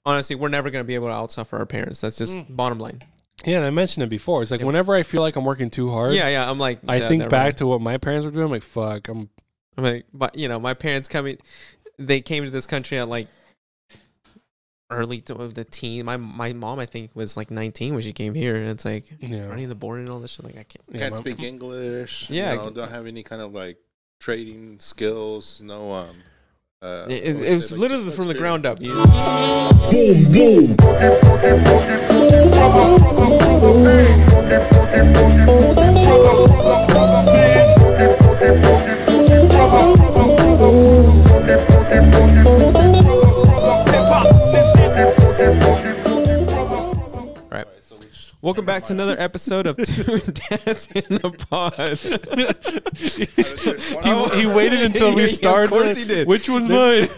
honestly, we're never going to be able to outsuffer our parents. That's just bottom line. Yeah, and I mentioned it before. It's like whenever I feel like I'm working too hard. Yeah, I'm like, I think back to what my parents were doing. I'm like, fuck. I'm like, but you know, my parents they came to this country at like early of the teen. My mom, I think, was like 19 when she came here, and it's like running the board and all this shit. Like, I can't speak English. Yeah, you know, don't have any kind of like trading skills. No, it was like literally from the ground up. You Welcome back to another episode of Two Dads in a Pod. He waited until we started. Of course he did. Which one's mine?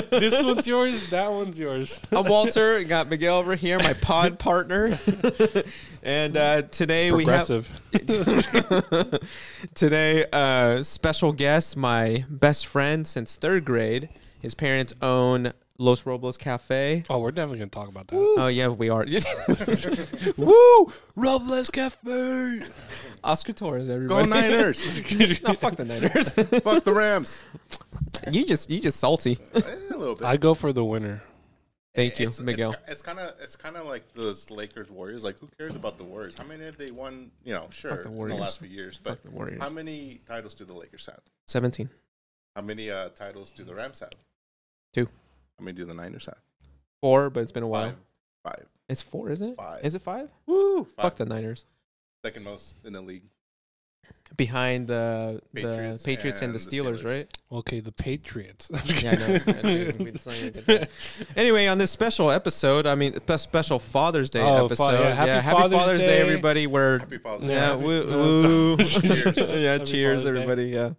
This one's yours. That one's yours. I'm Walter. Got Miguel over here, my pod partner. And today we have special guest, my best friend since 3rd grade. His parents own Los Robles Cafe. Oh, we're definitely going to talk about that. Woo. Oh, yeah, we are. Woo! Robles Cafe! Oscar Torres, everybody. Go Niners! No, fuck the Niners. Fuck the Rams. You just salty. A little bit. I go for the winner. Thank you, Miguel. It's kind of like those Lakers Warriors. Like, who cares about the Warriors? How many have they won? You know, sure, in the last few years. But the Warriors. How many titles do the Lakers have? 17. How many titles do the Rams have? 2. How many do the Niners have? 4, but it's been a while. 5. It's 4, isn't it? 5. Is it 5? Woo! 5. Fuck the Niners. Second most in the league. Behind the Patriots and the Steelers, right? Okay, the Patriots. Yeah, I know. Anyway, on this special episode, special Father's Day episode. Happy Father's Day, everybody. Happy Father's Day. Yeah, woo. Cheers. Yeah, cheers, everybody. Yeah.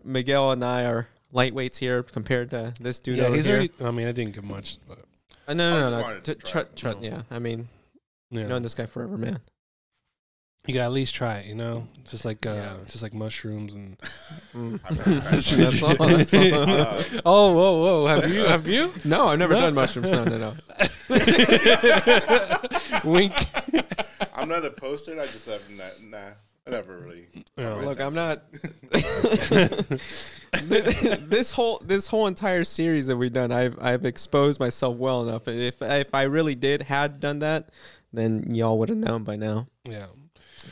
Miguel and I are lightweights here compared to this dude over here. I didn't get much. But. No. Yeah, known this guy forever, man. You gotta at least try it, you know. Just like mushrooms and. That's all. Whoa! Have you? No, I've never done mushrooms. No. Wink. I'm not opposed to it. I just have I never really. Look, I'm not. This whole entire series that we've done, I've exposed myself well enough. If I really had done that, then y'all would have known by now. Yeah.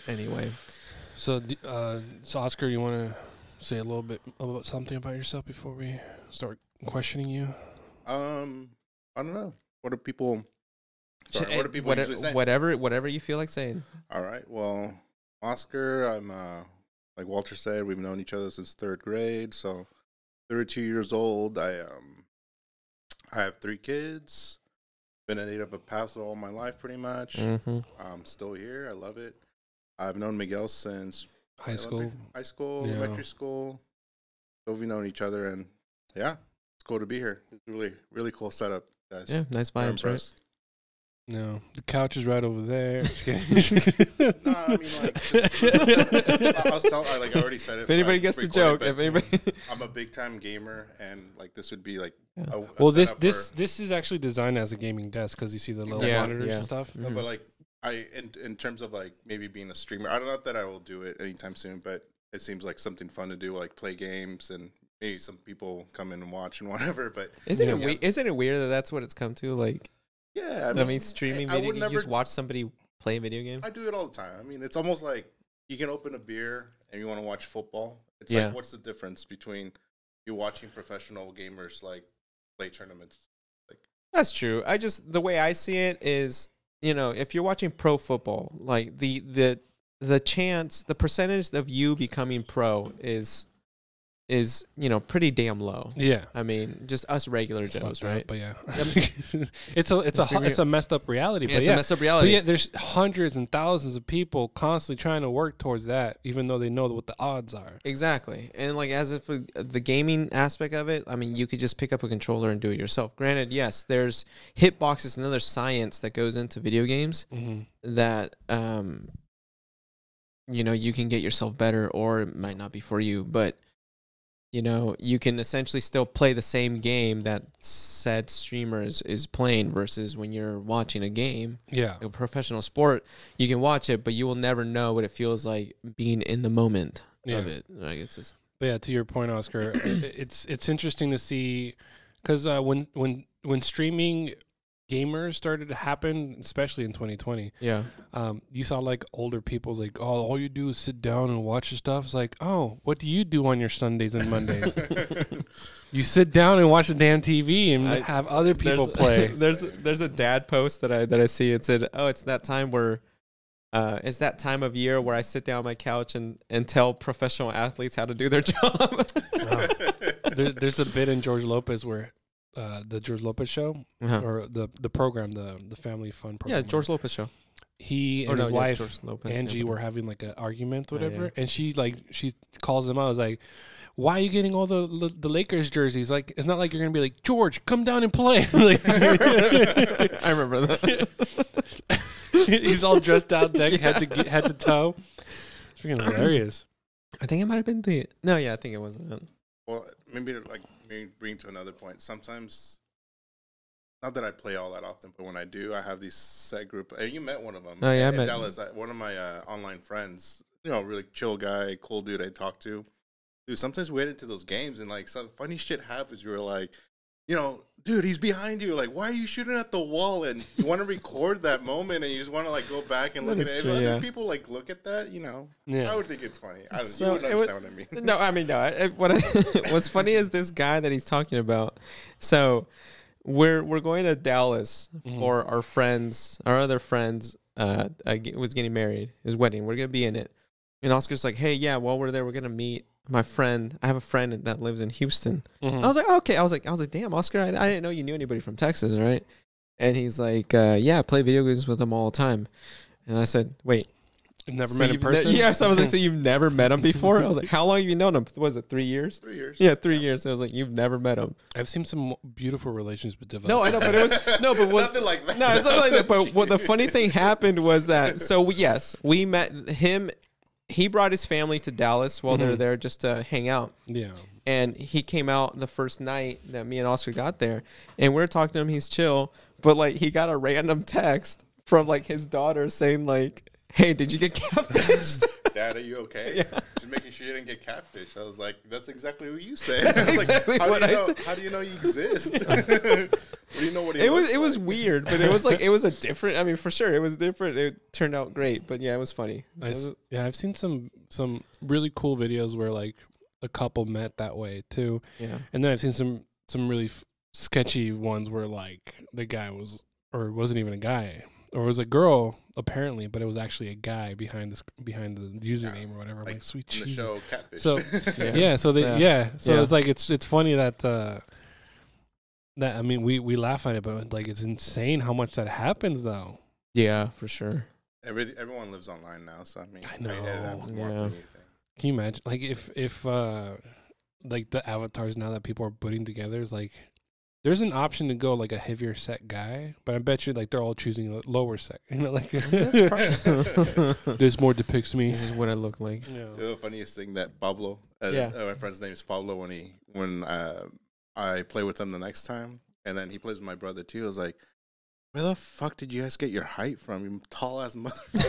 Anyway, so Oscar, you want to say a little bit about something about yourself before we start questioning you? I don't know. What do people? Sorry, what do people usually say? Whatever you feel like saying. All right. Well, Oscar, I'm like Walter said, we've known each other since 3rd grade. So, 32 years old. I have 3 kids. Been a native of Paso all my life, pretty much. Mm-hmm. I'm still here. I love it. I've known Miguel since high school, elementary school. So we've known each other, and yeah, it's cool to be here. It's really, really cool setup, guys. Yeah, nice vibes, right? No, the couch is right over there. No, I mean, like, I was telling, I already said it. If anybody gets the joke, I'm a big time gamer, and like this would be like. Yeah. This is actually designed as a gaming desk because you see the little monitors and stuff. No, but like in terms of like maybe being a streamer, I don't know that I will do it anytime soon, but it seems like something fun to do, like play games, and maybe some people come in and watch and whatever. But isn't it weird that that's what it's come to? Like, yeah, I mean streaming video games. You just watch somebody play a video game. I do it all the time. I mean, it's almost like you can open a beer and you want to watch football. It's like, what's the difference between you watching professional gamers like play tournaments? Like, that's true. The way I see it is, you know, if you're watching pro football, like the percentage of you becoming pro is you know pretty damn low. Yeah, I mean, just us regular Joes, right? But yeah, it's a messed up reality. But it's a messed up reality. But yeah, there's hundreds and thousands of people constantly trying to work towards that, even though they know what the odds are. Exactly, and like as if the gaming aspect of it, I mean, you could just pick up a controller and do it yourself. Granted, yes, there's hitboxes and other science that goes into video games that you know you can get yourself better, or it might not be for you, but you know, you can essentially still play the same game that said streamer is playing versus when you're watching a game. Yeah. A professional sport, you can watch it, but you will never know what it feels like being in the moment of it. Like it's just. But yeah, to your point, Oscar, it's interesting to see because when streaming gamers started to happen, especially in 2020. Yeah. You saw like older people like, oh, all you do is sit down and watch your stuff. It's like, oh, what do you do on your Sundays and Mondays? You sit down and watch the damn TV and have other people play. There's a dad post that I see. It said, oh, it's that time where it's that time of year where I sit down on my couch and tell professional athletes how to do their job. There's a bit in George Lopez where the George Lopez show or the program, the family fun program. Yeah, George Lopez show. He and his wife Angie were having like an argument, or whatever, and she calls him out. I was like, "Why are you getting all the Lakers jerseys? Like, it's not like you're gonna be like, George, come down and play." Like, I remember that. He's all dressed out, deck head to toe. It's freaking hilarious. I think it might have been I think it wasn't. Well, maybe bring to another point. Sometimes, not that I play all that often, but when I do, I have these set group. You met one of them. Oh yeah, I in met Dallas. One of my online friends. You know, really chill guy, cool dude. I talk to. Dude, sometimes we get into those games and like some funny shit happens. You're like, you know, dude, he's behind you. Like, why are you shooting at the wall? And you want to record that moment, and you just want to like go back and look at it. True, other people like look at that, you know. Yeah. I would think it's funny. I don't. You wouldn't understand what I mean. No, I mean no. What's funny is this guy that he's talking about. So we're going to Dallas for our other friends. Was getting married. His wedding. We're gonna be in it. And Oscar's like, hey, yeah, while we're there, we're gonna meet my friend. I have a friend that lives in Houston. I was like, okay. I was like, damn, Oscar, I didn't know you knew anybody from Texas, right? And he's like, yeah, I play video games with them all the time. And I said, wait. You've never met in person? Yes, I was like, so you've never met him before? I was like, how long have you known him? Was it 3 years? 3 years. Yeah, 3 years. I was like, you've never met him. I've seen some beautiful relationships develop. No, I know, but it was nothing like that. No, it's not like that. But what the funny thing happened was that we met him. He brought his family to Dallas while they're there just to hang out. Yeah. And he came out the first night that me and Oscar got there, and we were talking to him. He's chill, but like he got a random text from like his daughter saying like, hey, did you get catfished? Dad, are you okay? Yeah. Just making sure you didn't get catfished. I was like, that's exactly what you said. I was exactly like, what I said. How do you know you exist? Do you know what he looks like? It was weird, but it was like, it was a different, I mean, for sure, it was different. It turned out great, but yeah, it was funny. I've seen some really cool videos where like a couple met that way too. Yeah. And then I've seen some really sketchy ones where like the guy wasn't even a guy, or it was a girl apparently, but it was actually a guy behind the username or whatever. Like sweet Jesus. The show Catfish. So it's like it's funny that I mean we laugh at it, but like it's insane how much that happens though. Yeah, for sure. Everyone lives online now, so I mean, I know. It happens more to anything. Can you imagine like if like the avatars now that people are putting together is like, there's an option to go like a heavier set guy, but I bet you like they're all choosing a lower set. You know, like this more depicts me. This is what I look like. Yeah. The funniest thing that Pablo, my friend's name is Pablo. When I play with him the next time, and then he plays with my brother too. I was like, where the fuck did you guys get your height from? You tall ass motherfucker.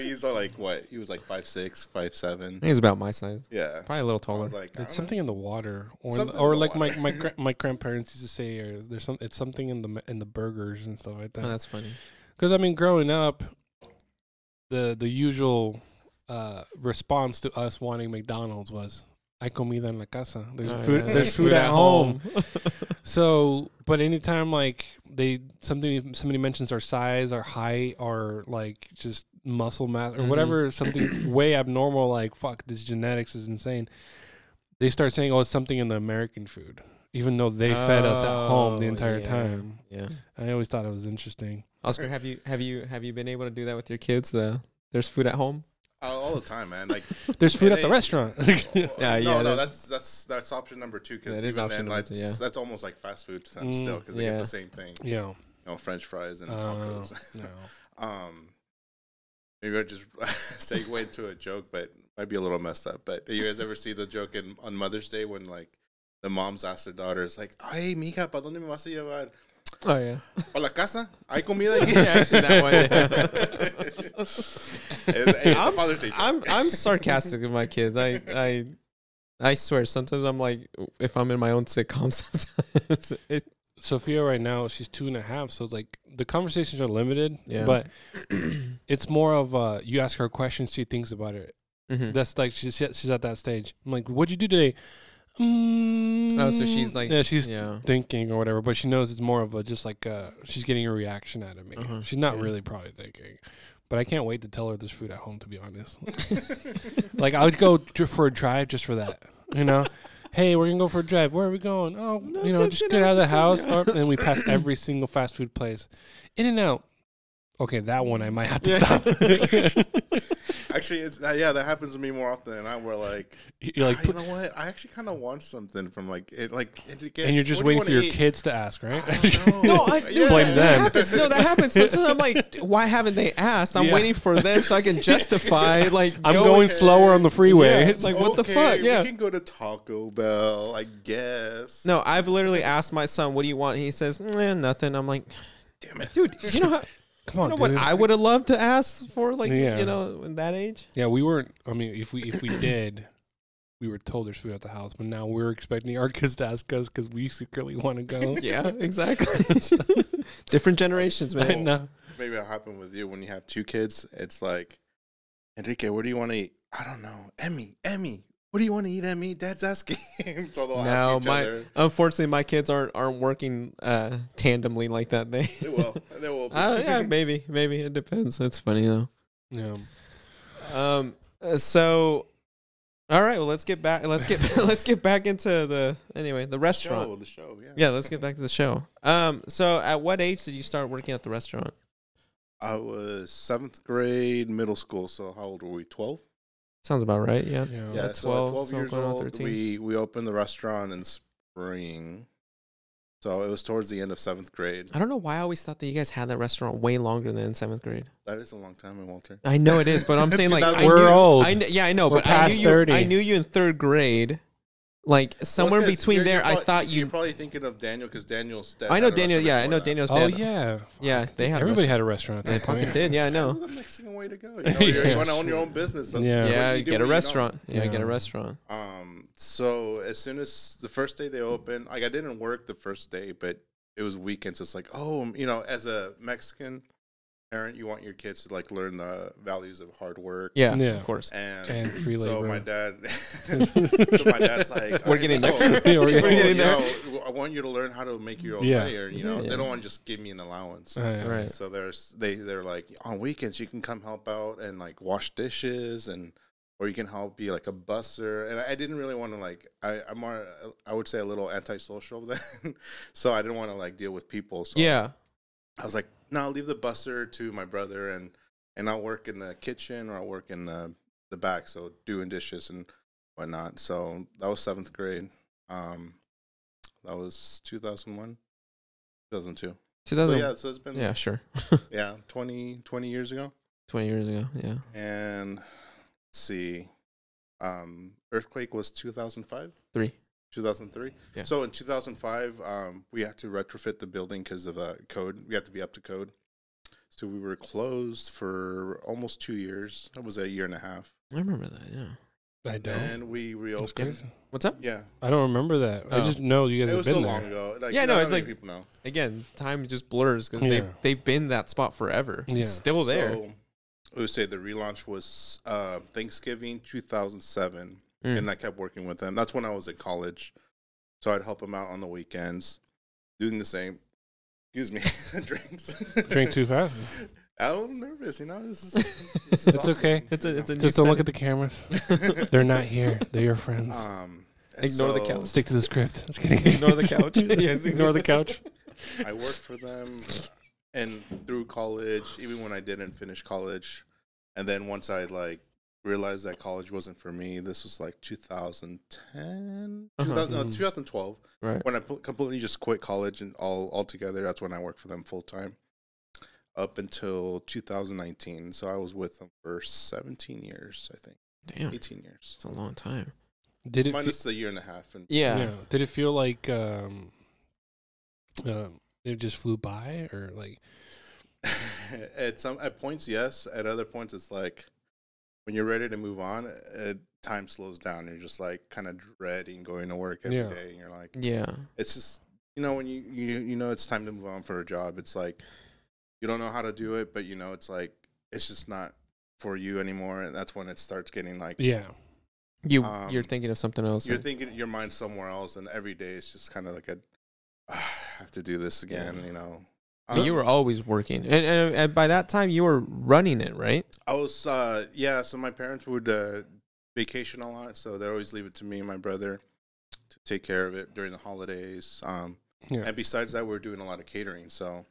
He's like what? He was like 5'6", 5'7". He's about my size. Yeah, probably a little taller. I was like, it's something in the water, or like my grandparents used to say, it's something in the burgers and stuff like that. Oh, that's funny. Because I mean, growing up, the usual response to us wanting McDonald's was, "Hay comida en la casa." There's food at home. So, but anytime like somebody mentions our size, our height, or like just muscle mass or whatever, something way abnormal, like fuck, this genetics is insane, they start saying, "Oh, it's something in the American food," even though they fed us at home the entire time. Yeah, I always thought it was interesting. Oscar, have you been able to do that with your kids? There's food at home. All the time, man. Like there's food at the restaurant. No, that's option number 2. Because even then, that's almost like fast food to them still, because they get the same thing. Yeah, French fries and tacos. Maybe I just segue into a joke, but might be a little messed up. But do you guys ever see the joke on Mother's Day when like the moms ask their daughters like, "Ay, mija, ¿para dónde me vas a llevar?" Oh yeah. "A la casa? ¿Hay comida aquí?" Yeah, I see that one. I'm sarcastic with my kids. I swear, sometimes I'm like, if I'm in my own sitcom, sometimes Sophia right now, she's 2.5, so it's like the conversations are limited. Yeah. But it's more of you ask her a question, she thinks about it. mm-hmm. So that's like she's at that stage. I'm like, "What'd you do today?" Oh, so she's like, she's thinking or whatever, but she knows it's more of a just like she's getting a reaction out of me. She's not really probably thinking, but I can't wait to tell her there's food at home. To be honest, like I would go for a drive just for that, you know. Hey, we're gonna go for a drive. Where are we going? Oh, no, just get out of the house. And we pass every single fast food place. In-N-Out. Okay, that one I might have to stop. Actually, that happens to me more often than not. Where like, you're like, you know what? I actually kind of want something from like it. And you're just waiting for your kids to ask, right? No, blame them. That happens. Sometimes I'm like, why haven't they asked? I'm waiting for them so I can justify. Like, I'm going slower on the freeway. Yeah, it's like, what the fuck? Yeah, we can go to Taco Bell, I guess. No, I've literally asked my son, "What do you want?" He says, "Nothing." I'm like, damn it, dude. You know how? Come on, you know dude. what I would have loved to ask for, like, you know, in that age. Yeah, we weren't. I mean, if we did, we were told there's food at the house, but now we're expecting our kids to ask us because we secretly want to go. Yeah, exactly. Different generations, man. I know. Maybe it'll happen with you when you have 2 kids. It's like, Enrique, where do you want to eat? I don't know. Emmy, what do you want to eat, Emmy? Dad's asking. So they'll ask each other. Unfortunately, my kids aren't working tandemly like that. They will. They will. Yeah, maybe it depends. It's funny though. Yeah. So, all right. Well, let's get back. Let's get back into the restaurant. The show. Yeah. Yeah. Let's get back to the show. So, at what age did you start working at the restaurant? I was 7th grade, middle school. So how old were we? 12. Sounds about right. Yeah. Yeah. 12 years old. We opened the restaurant in spring. So it was towards the end of 7th grade. I don't know why I always thought that you guys had that restaurant way longer than 7th grade. That is a long time, Walter. I know it is, but I'm saying like we're old. I know, we're but past 30. I knew you in 3rd grade. Like somewhere in between there, I thought you're probably thinking of Daniel because Daniel's dad. I know Daniel. Yeah, I know Daniel's dad. Oh yeah, yeah. They had everybody had a restaurant. They fucking did. Yeah, I know. That's the Mexican way to go. You want to own your own business. Yeah, get a restaurant. Yeah, get a restaurant. So as soon as the first day they opened, like I didn't work the first day, but it was weekends. It's like, as a Mexican parent, you want your kids to like learn the values of hard work. Yeah, of course. And free labor. So my dad's like, we're getting there. We're getting there. I want you to learn how to make your own money, or they don't want to just give me an allowance. Right. So they're like, on weekends you can come help out and like wash dishes or you can help be like a busser. And I didn't really want to like, I'm more, I would say a little antisocial then. So I didn't want to like deal with people. So yeah. I was like, no, I'll leave the busser to my brother and I'll work in the kitchen or I'll work in the back. So doing dishes and whatnot. So that was 7th grade. That was 2001, 2002. 2000. So yeah, so it's been. Yeah, sure. 20 years ago. 20 years ago, yeah. And let's see. Earthquake was 2005? 2003. Yeah. So in 2005, we had to retrofit the building because of code. We had to be up to code. So we were closed for almost 2 years. That was a year and a half. I remember that, yeah. I don't. And we reopened. What's up? Yeah. I don't remember that. I just know you guys have been there. It was so long ago. Like, yeah, no, it's like, people know. Again, time just blurs because they've been that spot forever. Yeah. It's still there. So I would say the relaunch was Thanksgiving 2007. And I kept working with them. That's when I was in college. So I'd help them out on the weekends, doing the same. Excuse me, drinks. Drink too fast. I'm nervous, This is it's awesome. okay. It's a just don't look at the cameras. They're not here. They're your friends. Ignore the couch. Stick to the script. Just kidding. Ignore the couch. Yes, ignore the couch. I worked for them and through college, even when I didn't finish college, and then once I realized that college wasn't for me. This was like 2010, 2012. Right. When I completely just quit college and all together. That's when I worked for them full time. up until 2019. So I was with them for 17 years, I think. Damn, 18 years. it's a long time. Did it Minus a year and a half. And Yeah. Did it feel like it just flew by, or like? At points, yes. At other points, it's like when you're ready to move on, time slows down. You're just like kind of dreading going to work every day, and you're like, yeah. It's just when you know it's time to move on for a job. It's like you don't know how to do it, but it's like it's just not for you anymore, and that's when it starts getting like You're thinking of something else. You're thinking your mind's somewhere else, and every day it's just kind of like I have to do this again. So you were always working, and by that time you were running it, right? I was, So my parents would vacation a lot, so they always leave it to me and my brother to take care of it during the holidays. And besides that, we were doing a lot of catering. So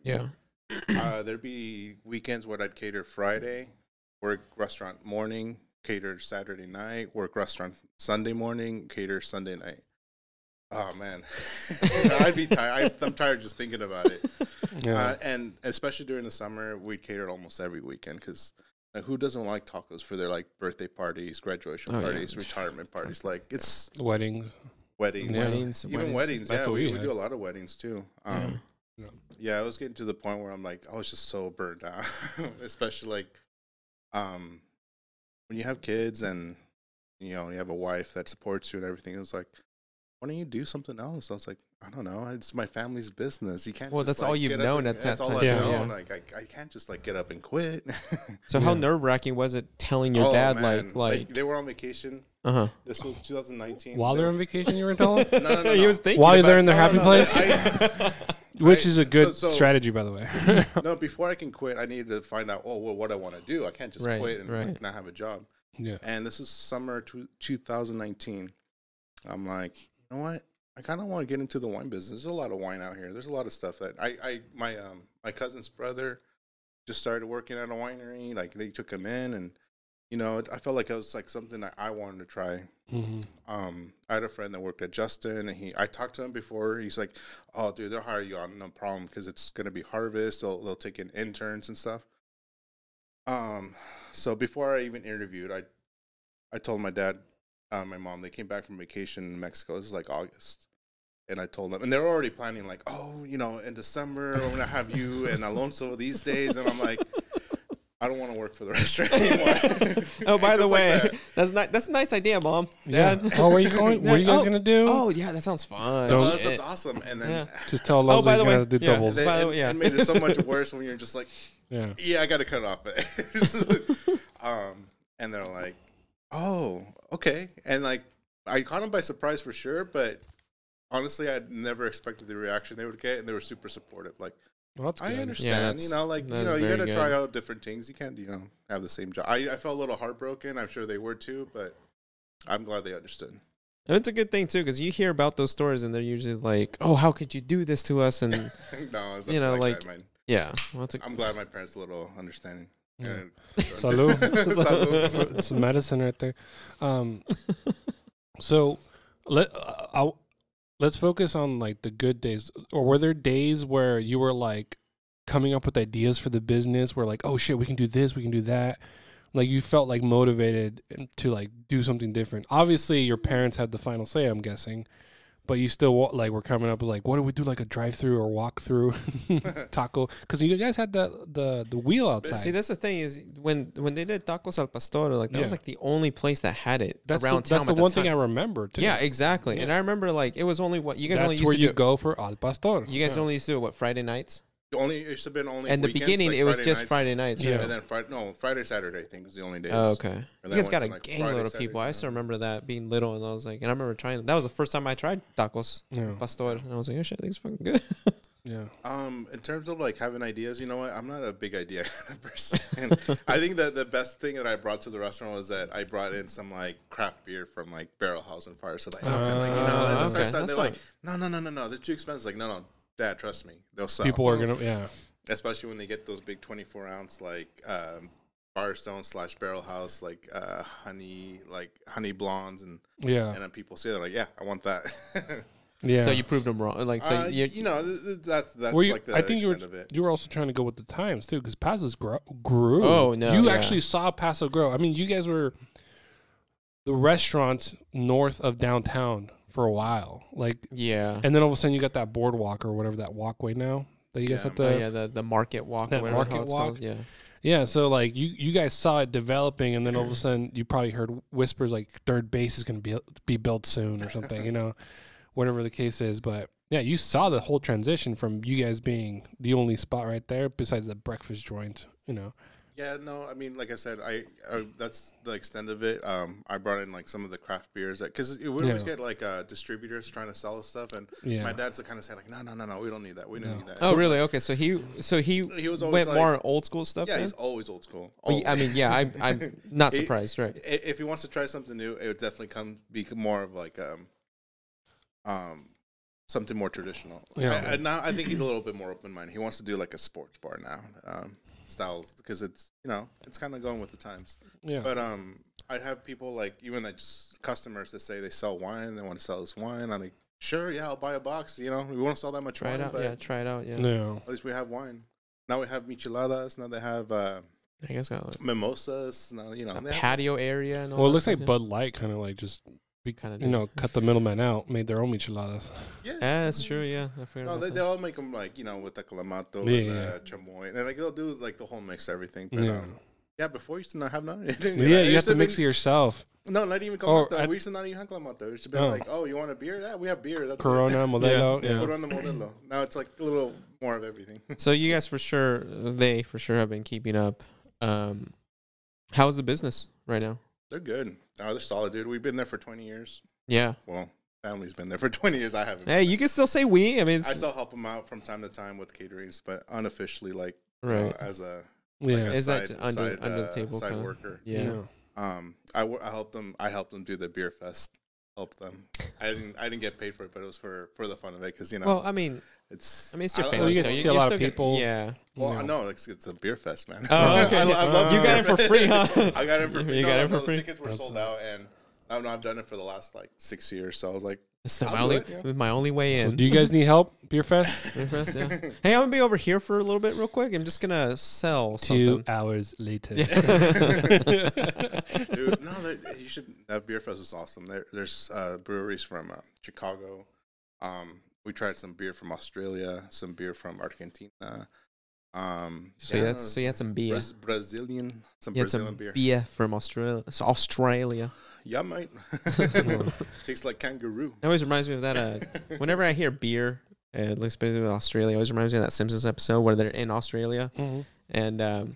there'd be weekends where I'd cater Friday, work restaurant morning, cater Saturday night, work restaurant Sunday morning, cater Sunday night. Oh man, I'd be tired. I'm tired just thinking about it. And especially during the summer, we catered almost every weekend because who doesn't like tacos for their like birthday parties, graduation parties, retirement parties? Like it's weddings. Even weddings. That's Yeah, what we had. do a lot of weddings too. Yeah, I was getting to the point where I'm like, I was just so burnt out, especially like, when you have kids and you have a wife that supports you and everything. It was like, why don't you do something else? I was like, I don't know. It's my family's business. You can't. Well, just, that's all you've known at that time. Yeah. Like I can't just like get up and quit. So how nerve-wracking was it telling your dad like they were on vacation? This was 2019. While they're on vacation, you were telling? No. He was thinking while they're in their happy place, I, which is a good strategy, by the way. No, before I can quit, I needed to find out what I want to do. I can't just quit and like, not have a job. Yeah. And this is summer 2019. I'm like, you know what? I kind of want to get into the wine business. There's a lot of wine out here. There's a lot of stuff that my cousin's brother just started working at a winery. Like they took him in, and I felt like it was like something that I wanted to try. I had a friend that worked at Justin, and I talked to him before. He's like, "Oh, dude, they'll hire you on, no problem, because it's gonna be harvest. They'll take in interns and stuff." So before I even interviewed, I told my dad, my mom, they came back from vacation in Mexico. This was like August. And I told them, and they were already planning like, oh, in December, we're going to have you and Alonso these days. And I'm like, I don't want to work for the restaurant anymore. Oh, by the way, that's a nice idea, Mom. Dad. Oh, where are you going? What are you guys going to do? Oh, yeah, that sounds fun. That's awesome. And then just tell Alonso he's going to do doubles. And made it so much worse when you're just like, I got to cut it off. And they're like, oh, okay. And like, I caught them by surprise for sure, but honestly, I never expected the reaction they would get, and they were super supportive. Like, well, I understand, you got to try out different things. You can't, have the same job. I felt a little heartbroken. I'm sure they were too, but I'm glad they understood. And it's a good thing too, because you hear about those stories, and they're usually like, "Oh, how could you do this to us?" And no, yeah. Well, I'm glad my parents are a little understanding. Yeah. Salud. Salud. It's medicine right there. So let's focus on like the good days. Or were there days where you were like coming up with ideas for the business where like, oh shit, we can do this, we can do that? Like you felt like motivated to like do something different. Obviously your parents had the final say, I'm guessing. But you still like were coming up with like, what do we do, like a drive-through or walk-through taco? Because you guys had the wheel outside. See, that's the thing is when they did tacos al pastor, like that was like the only place that had it around town. That's the one thing I remember too. Yeah, exactly. Yeah. And I remember like it was only what you guys only used to do. That's where you go for al pastor. You guys only used to do it, Friday nights? It used to have been only. And the beginning, like it was just Friday nights. Yeah, and then Friday, Saturday, I think was the only days. Oh, okay. You guys got a gangload of people. I still remember that being little, and I was like, and I remember trying. That was the first time I tried tacos pastor, and I was like, oh shit, I think it's fucking good. Yeah. In terms of like having ideas, you know what? I'm not a big idea person. I think that the best thing that I brought to the restaurant was that I brought in some like craft beer from like Barrel House and Fire. So like, they're like, no, they're too expensive. Like, no. Dad, trust me, they'll sell. People are gonna, especially when they get those big 24-ounce like Firestone / Barrel House like honey blondes and then people say they're like, yeah, I want that. Yeah. So you proved them wrong. Like, so you know, that's Were you, like the I think extent of it. you were also trying to go with the times too, because Paso's grew. Oh, no, you yeah. actually saw Paso grow. I mean, you guys were the restaurants north of downtown for a while, like, yeah. and then all of a sudden you got that boardwalk or whatever, that walkway now that you guys have to. Oh, yeah, the market walk. That or whatever market how it's walk? called. Yeah. Yeah, so like you guys saw it developing, and then all of a sudden you probably heard whispers like third base is going to be built soon or something, you know, whatever the case is. But yeah, you saw the whole transition from you guys being the only spot right there besides the breakfast joint, you know. Yeah, no, I mean, like I said, I that's the extent of it. I brought in like some of the craft beers because we always get like distributors trying to sell us stuff, and my dad's the kind of say like, no, we don't need that. We don't need that. Oh, really? Okay, so he was always went like, more old school stuff. Yeah, then? he's always old school. Well, I mean, yeah, I'm not surprised, right? If he wants to try something new, it would definitely be more of like something more traditional. Yeah. Now I think he's a little bit more open minded. He wants to do like a sports bar now. Styles, because it's, you know, it's kind of going with the times. Yeah. But I'd have people like, even like just customers that say they sell wine, they want to sell us wine. I'm like, sure, yeah, I'll buy a box. You know, we won't sell that much Try wine. it out, but try it out, yeah. at least we have wine. Now we have micheladas. Now they have I guess got like mimosas. Now, you know, a patio area. And all Well, it that looks stuff, like Bud Light kind of like just Kinda you know, cut the middleman out, made their own micheladas. Yeah, that's true. Yeah, I forgot. no, about they all make them like, you know, with the clamato and the chamoy, and like they'll do like the whole mix, everything. But yeah, before you used to not have none. Yeah, you have to mix it yourself. No, not even clamato. We used to not even have clamato. It used to be like, oh, you want a beer? Yeah, we have beer. That's Corona, Modelo. Yeah. Corona, Modelo. Now it's like a little more of everything. So you guys they for sure have been keeping up. How's the business right now? They're good. They're solid, dude. We've been there for 20 years. Yeah. Well, family's been there for 20 years. I haven't. Hey, you can still say we. I mean, I still help them out from time to time with caterings, but unofficially, like, right. As a Is side, that under the table side kinda? worker? Yeah. I helped them. I helped them do the beer fest. Help them. I didn't get paid for it, but it was for the fun of it, because, you know. Well, I mean, it's your family. You get to see a lot of people. Yeah. Well, no, it's a beer fest, man. Oh, okay. I love you got it for free, huh? I got it for free. You got it for free. The tickets were sold out, and I've done it for the last like 6 years. So I was like, it's my only way in. So do you guys need help? Beer fest? Beer fest, yeah. Hey, I'm gonna be over here for a little bit, real quick. I'm just gonna sell 2 something. hours later. dude, no, you should. That beer fest was awesome. There's breweries from Chicago. We tried some beer from Australia, some beer from Argentina. So you had some beer. Brazilian beer. Beer from Australia. It's Australia. Yeah, mate. Tastes like kangaroo. It always reminds me of that. Whenever I hear beer, at least basically with Australia, it always reminds me of that Simpsons episode where they're in Australia, and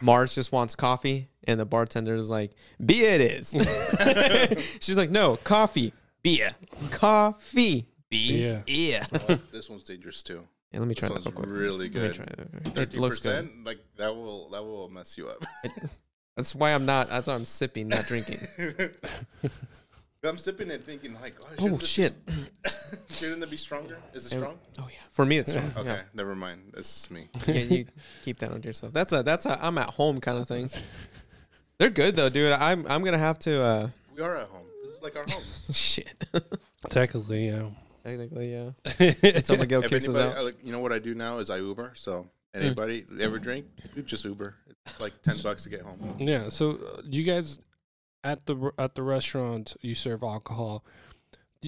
Marge just wants coffee, and the bartender is like, "Beer it is." She's like, "No, coffee, beer, coffee, beer." Yeah. Oh, this one's dangerous too. Yeah, let me try this that real quick. Really good. 30%, like that will mess you up. That's why I'm sipping, not drinking. I'm sipping and thinking like, oh shit! Shouldn't it be stronger? Is it strong? Oh yeah, for me it's strong. Okay, yeah. Never mind. This is me. Yeah, you keep that under yourself. That's a I'm at home kind of thing. They're good though, dude. I'm gonna have to. We are at home. This is like our home. Shit. Technically, yeah. Technically, yeah. Until Miguel kicks us out. You know what I do now is I Uber. So anybody ever drink, you just Uber. It's like $10 to get home. Yeah. So you guys at the restaurant, you serve alcohol.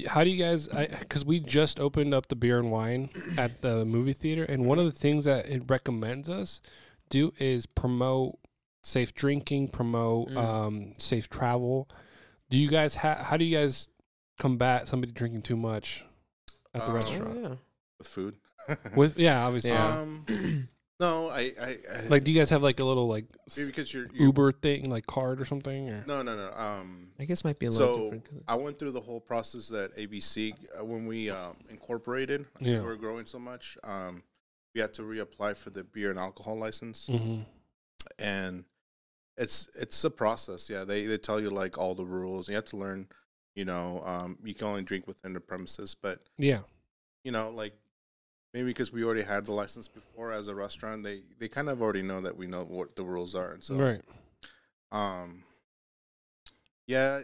How do you guys? Because we just opened up the beer and wine at the movie theater, and one of the things that it recommends us do is promote safe drinking, promote safe travel. Do you guys how do you guys combat somebody drinking too much at the restaurant? Yeah. With food. Obviously. Yeah. No, I like, do you guys have like a little like because you're Uber thing, like card or something? Or? No. I guess it might be a little different. I went through the whole process at ABC when we incorporated. Yeah. We were growing so much. We had to reapply for the beer and alcohol license, and it's a process. Yeah, they tell you like all the rules. You have to learn. You know, you can only drink within the premises, but yeah, you know, like. Maybe because we already had the license before as a restaurant, they kind of already know that we know what the rules are, and so right. Yeah,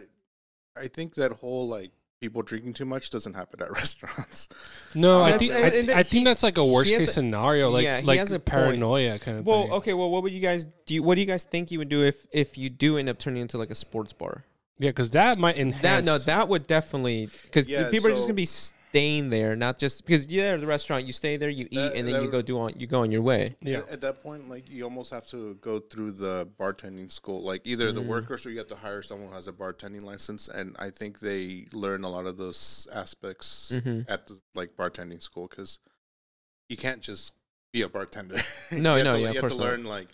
I think that whole like people drinking too much doesn't happen at restaurants. No, I That's- think that's like a worst case scenario, like yeah, he like has a paranoia kind of Well, thing. okay. Well, what would you guys do? What do you guys think you would do if you do end up turning into like a sports bar? Yeah, because that might enhance. That would definitely, because Yeah, people are just so- gonna be staying there, not just because you're at the restaurant, you stay there, you eat, and then that you go on your way. Yeah. At that point, like you almost have to go through the bartending school, like either the workers or you have to hire someone who has a bartending license. And I think they learn a lot of those aspects at the, like bartending school, because you can't just be a bartender. No, you yeah, have of course to not. learn like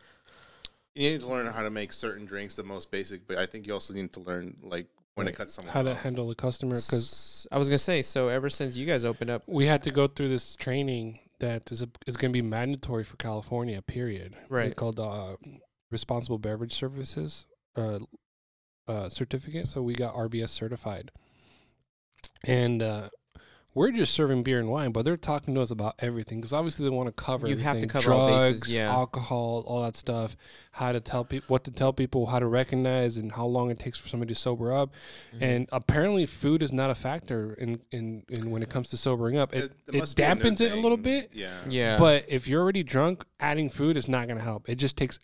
you need to learn how to make certain drinks, the most basic. But I think you also need to learn like when it cuts someone how to off. handle the customer, because I was gonna say, so ever since you guys opened up, we had to go through this training that is going to be mandatory for California. Period. Right. It's called Responsible Beverage Services certificate. So we got RBS certified, and we're just serving beer and wine, but they're talking to us about everything, because obviously they want to cover. You have to everything. cover all drugs, bases, yeah. alcohol, all that stuff. How to tell people, what to tell people, how to recognize, and how long it takes for somebody to sober up. And apparently, food is not a factor in when it comes to sobering up. It must be a new dampens it a little thing. bit. Yeah. But if you're already drunk, adding food is not going to help. It just takes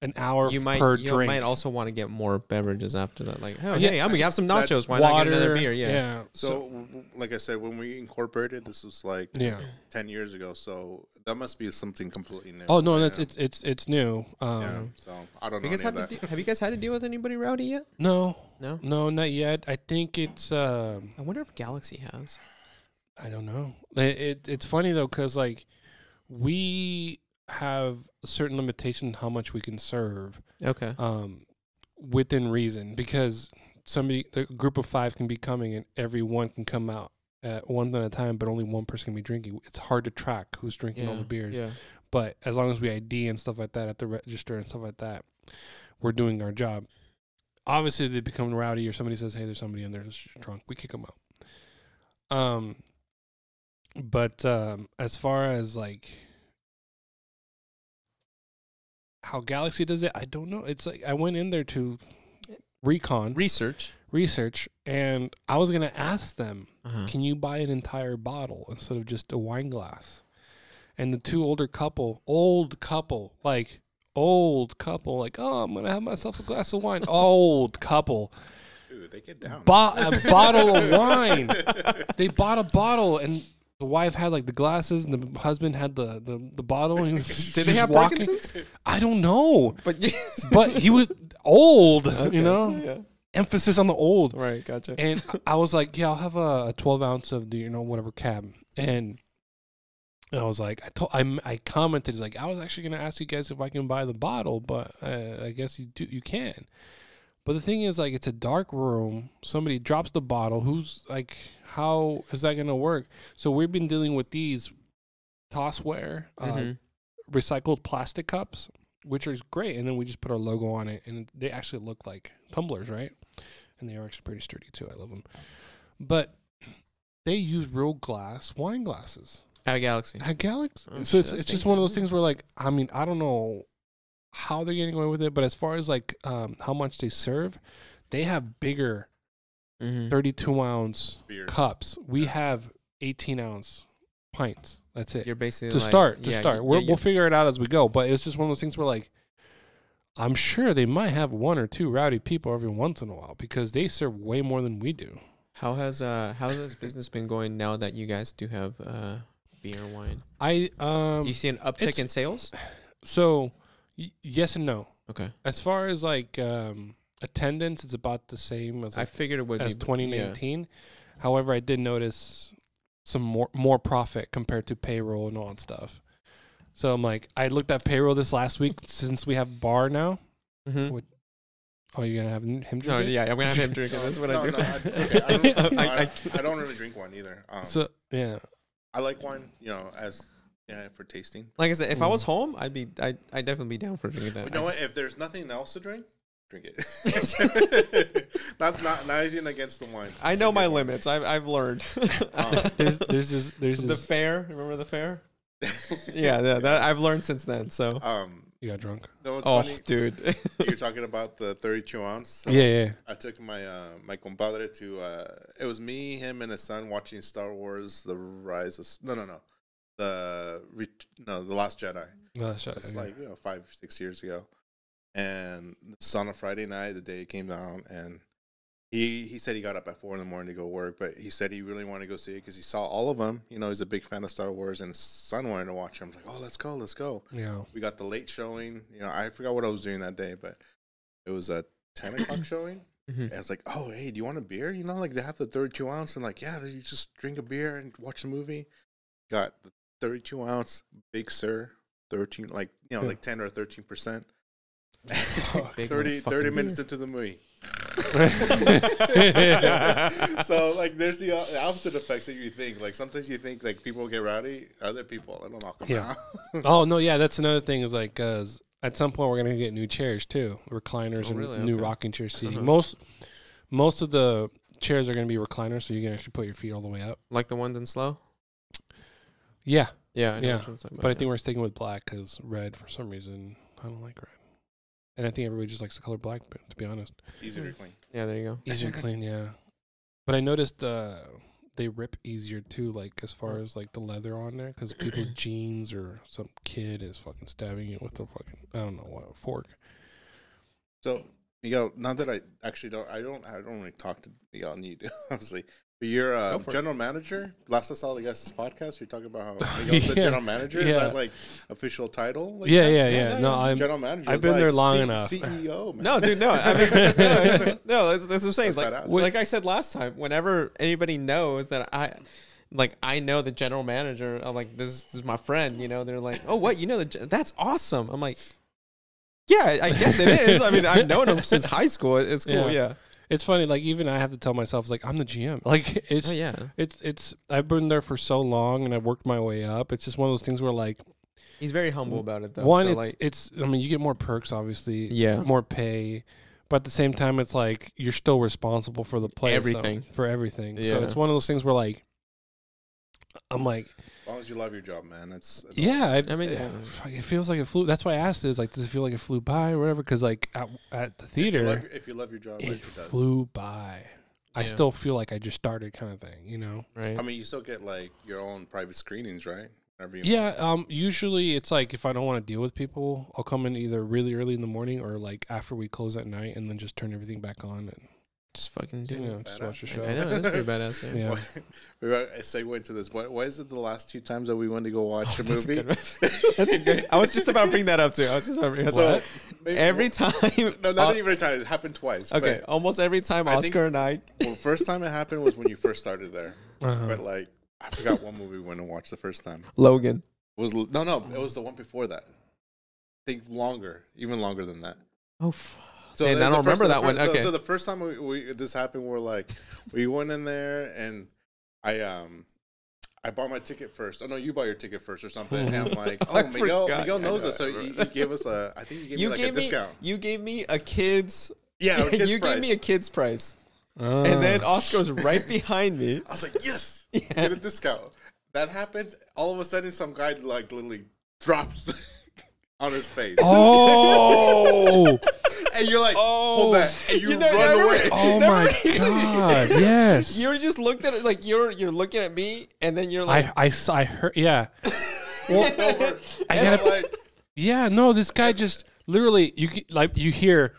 an hour you per might drink. also want to get more beverages after that. Like, oh, Yeah, hey, I'm gonna have some nachos. Why not Water, get another beer? Yeah. So, like I said, when we incorporated, this was like Yeah. 10 years ago. So that must be something completely new. Oh no, Yeah. it's new. Yeah. So I don't know. Have you guys had to deal with anybody rowdy yet? No, No. not yet. I think it's. I wonder if Galaxy has. I don't know. It's funny though, because like we have a certain limitation how much we can serve. Okay. Within reason, because a group of 5 can be coming and everyone can come out at one at a time, but only one person can be drinking. It's hard to track who's drinking all the beers. Yeah. But as long as we ID and stuff like that at the register and stuff like that, we're doing our job. Obviously, if they become rowdy or somebody says, "Hey, there's somebody in there that's drunk," we kick them out. But as far as like how Galaxy does it, I don't know. It's like I went in there to research, and I was gonna ask them, can you buy an entire bottle instead of just a wine glass? And the two old couple, like, oh, I'm gonna have myself a glass of wine. Old couple. Dude, they get down. Bought a bottle of wine. They bought a bottle, and the wife had like the glasses, and the husband had the bottle. And Did they have Parkinson's? I don't know, But he was old. Okay, You know, yeah. emphasis on the old. Right. Gotcha. And I was like, yeah, I'll have a 12 ounce of the whatever cab. And I was like, I commented like, I was actually gonna ask you guys if I can buy the bottle, but I guess you can. But the thing is, like, it's a dark room. Somebody drops the bottle. Who's like, how is that gonna work? So we've been dealing with these tossware, recycled plastic cups, which is great. And then we just put our logo on it, and they actually look like tumblers, right? And they are actually pretty sturdy too. I love them. But they use real glass wine glasses. At Galaxy. Oh, so it's just one of those things where, like, I mean, I don't know how they're getting away with it, but as far as like how much they serve, they have bigger 32 ounce Beers. cups. We have 18 ounce pints. That's it. You're basically To start. We'll figure it out as we go. But it's just one of those things where, like, I'm sure they might have one or two rowdy people every once in a while because they serve way more than we do. How has this business been going now that you guys do have beer and wine? Do you see an uptick in sales? So yes and no. Okay. As far as like attendance, it's about the same as I figured it would as be 2019. Yeah. However, I did notice some more profit compared to payroll and all that stuff. So I'm like, I looked at payroll this last week since we have bar now. Oh, you're gonna have him drink? No, yeah, I'm gonna have him drink it. That's what I do. I don't really drink wine either. So yeah, I like wine, as for tasting. Like I said, if I was home, I'd definitely be down for drinking that. But you know what? If there's nothing else to drink it. not anything against the wine. I know my limits. I've learned. There's the fair. Remember the fair? Yeah, that I've learned since then. So You got drunk. No, it's Oh, funny. dude. You're talking about the 32 ounce. So Yeah. I took my my compadre to. It was me, him, and his son watching Star Wars: The Rise of the Last Jedi. No, that's right. It's like 5-6 years ago, and it's on a Friday night, the day it came down, and he said he got up at 4 a.m. to go work, but he said he really wanted to go see it because he saw all of them. You know, he's a big fan of Star Wars, and his son wanted to watch him. I was like, oh, let's go. Yeah. We got the late showing. You know, I forgot what I was doing that day, but it was a 10 o'clock showing. And it's like, oh, hey, do you want a beer? You know, like they have the 32 ounce, and like, yeah, you just drink a beer and watch the movie. Got the 32 ounce Big Sur, 13, like 10 or 13%. 30 minutes into the movie. So like there's the opposite effects that you think. Like sometimes you think like people get rowdy, other people I don't knock them out. Oh no, yeah, that's another thing is like at some point we're gonna get new chairs too, recliners and new rocking chair seating. Most of the chairs are gonna be recliners, so you can actually put your feet all the way up, Like the ones in Slow. Yeah. I know what you're talking about, but I think we're sticking with black because red for some reason I don't like red. And I think everybody just likes the color black, to be honest. Easier to clean. Yeah, there you go. Easier to clean, yeah. But I noticed they rip easier too, like as far as like the leather on there, because people's jeans or some kid is fucking stabbing it with a fucking fork. So Miguel, now that I actually don't really talk to Miguel and you do, obviously. But you're general manager. Last I saw the guys' podcast, you're talking about how Miguel's the general manager. Is that like official title? Like yeah. No, I'm general manager. I've been there long enough. CEO, man. No, dude, no. I mean, that's what I'm saying. Like I said last time, whenever anybody knows that I know the general manager, I'm like, this is my friend. You know, they're like, oh, what? You know, that's awesome. I'm like, yeah, I guess it is. I mean, I've known him since high school. It's cool. Yeah. It's funny, like even I have to tell myself, like I'm the GM. Like it's I've been there for so long and I've worked my way up. It's just one of those things where like he's very humble about it though. One, so it's I mean you get more perks obviously, more pay, but at the same time it's like you're still responsible for the place, for everything. Yeah. So it's one of those things where like I'm like, as long as you love your job, man. It's it feels like it flew. That's why I asked is like, does it feel like it flew by or whatever? Because like at the theater, if you love your job, it flew by. I still feel like I just started, kind of thing, you know. Right. I mean, you still get like your own private screenings, right? Usually it's like if I don't want to deal with people, I'll come in either really early in the morning or like after we close at night, and then just turn everything back on and just fucking do just watch the show. I know, that's pretty badass. Yeah. I segue into this. Why is it the last 2 times that we went to go watch a movie? That's a good. I was just about to bring that up too. Every time. No, not even a time. It happened twice. Okay, almost every time Oscar and I. Well, the first time it happened was when you first started there. But like, I forgot what movie we went and watched the first time. Logan. It was the one before that. I think even longer than that. Oh. So I don't remember that one. Okay. So the first time this happened, we went in there and I bought my ticket first. Oh no, you bought your ticket first or something. And I'm like, oh, Miguel knows us, so he gave us I think he gave me a discount. You gave me a kid's. Yeah, you gave me a kid's price, and then Oscar was right behind me. I was like, yes, get a discount. That happens. All of a sudden, some guy like literally drops on his face. Oh. And you're like, hold that, and you run away. Oh my god! Yes, you just looked at it like you're looking at me, and then you're like, I heard, yeah. Well, I gotta, yeah. No, this guy just literally, you hear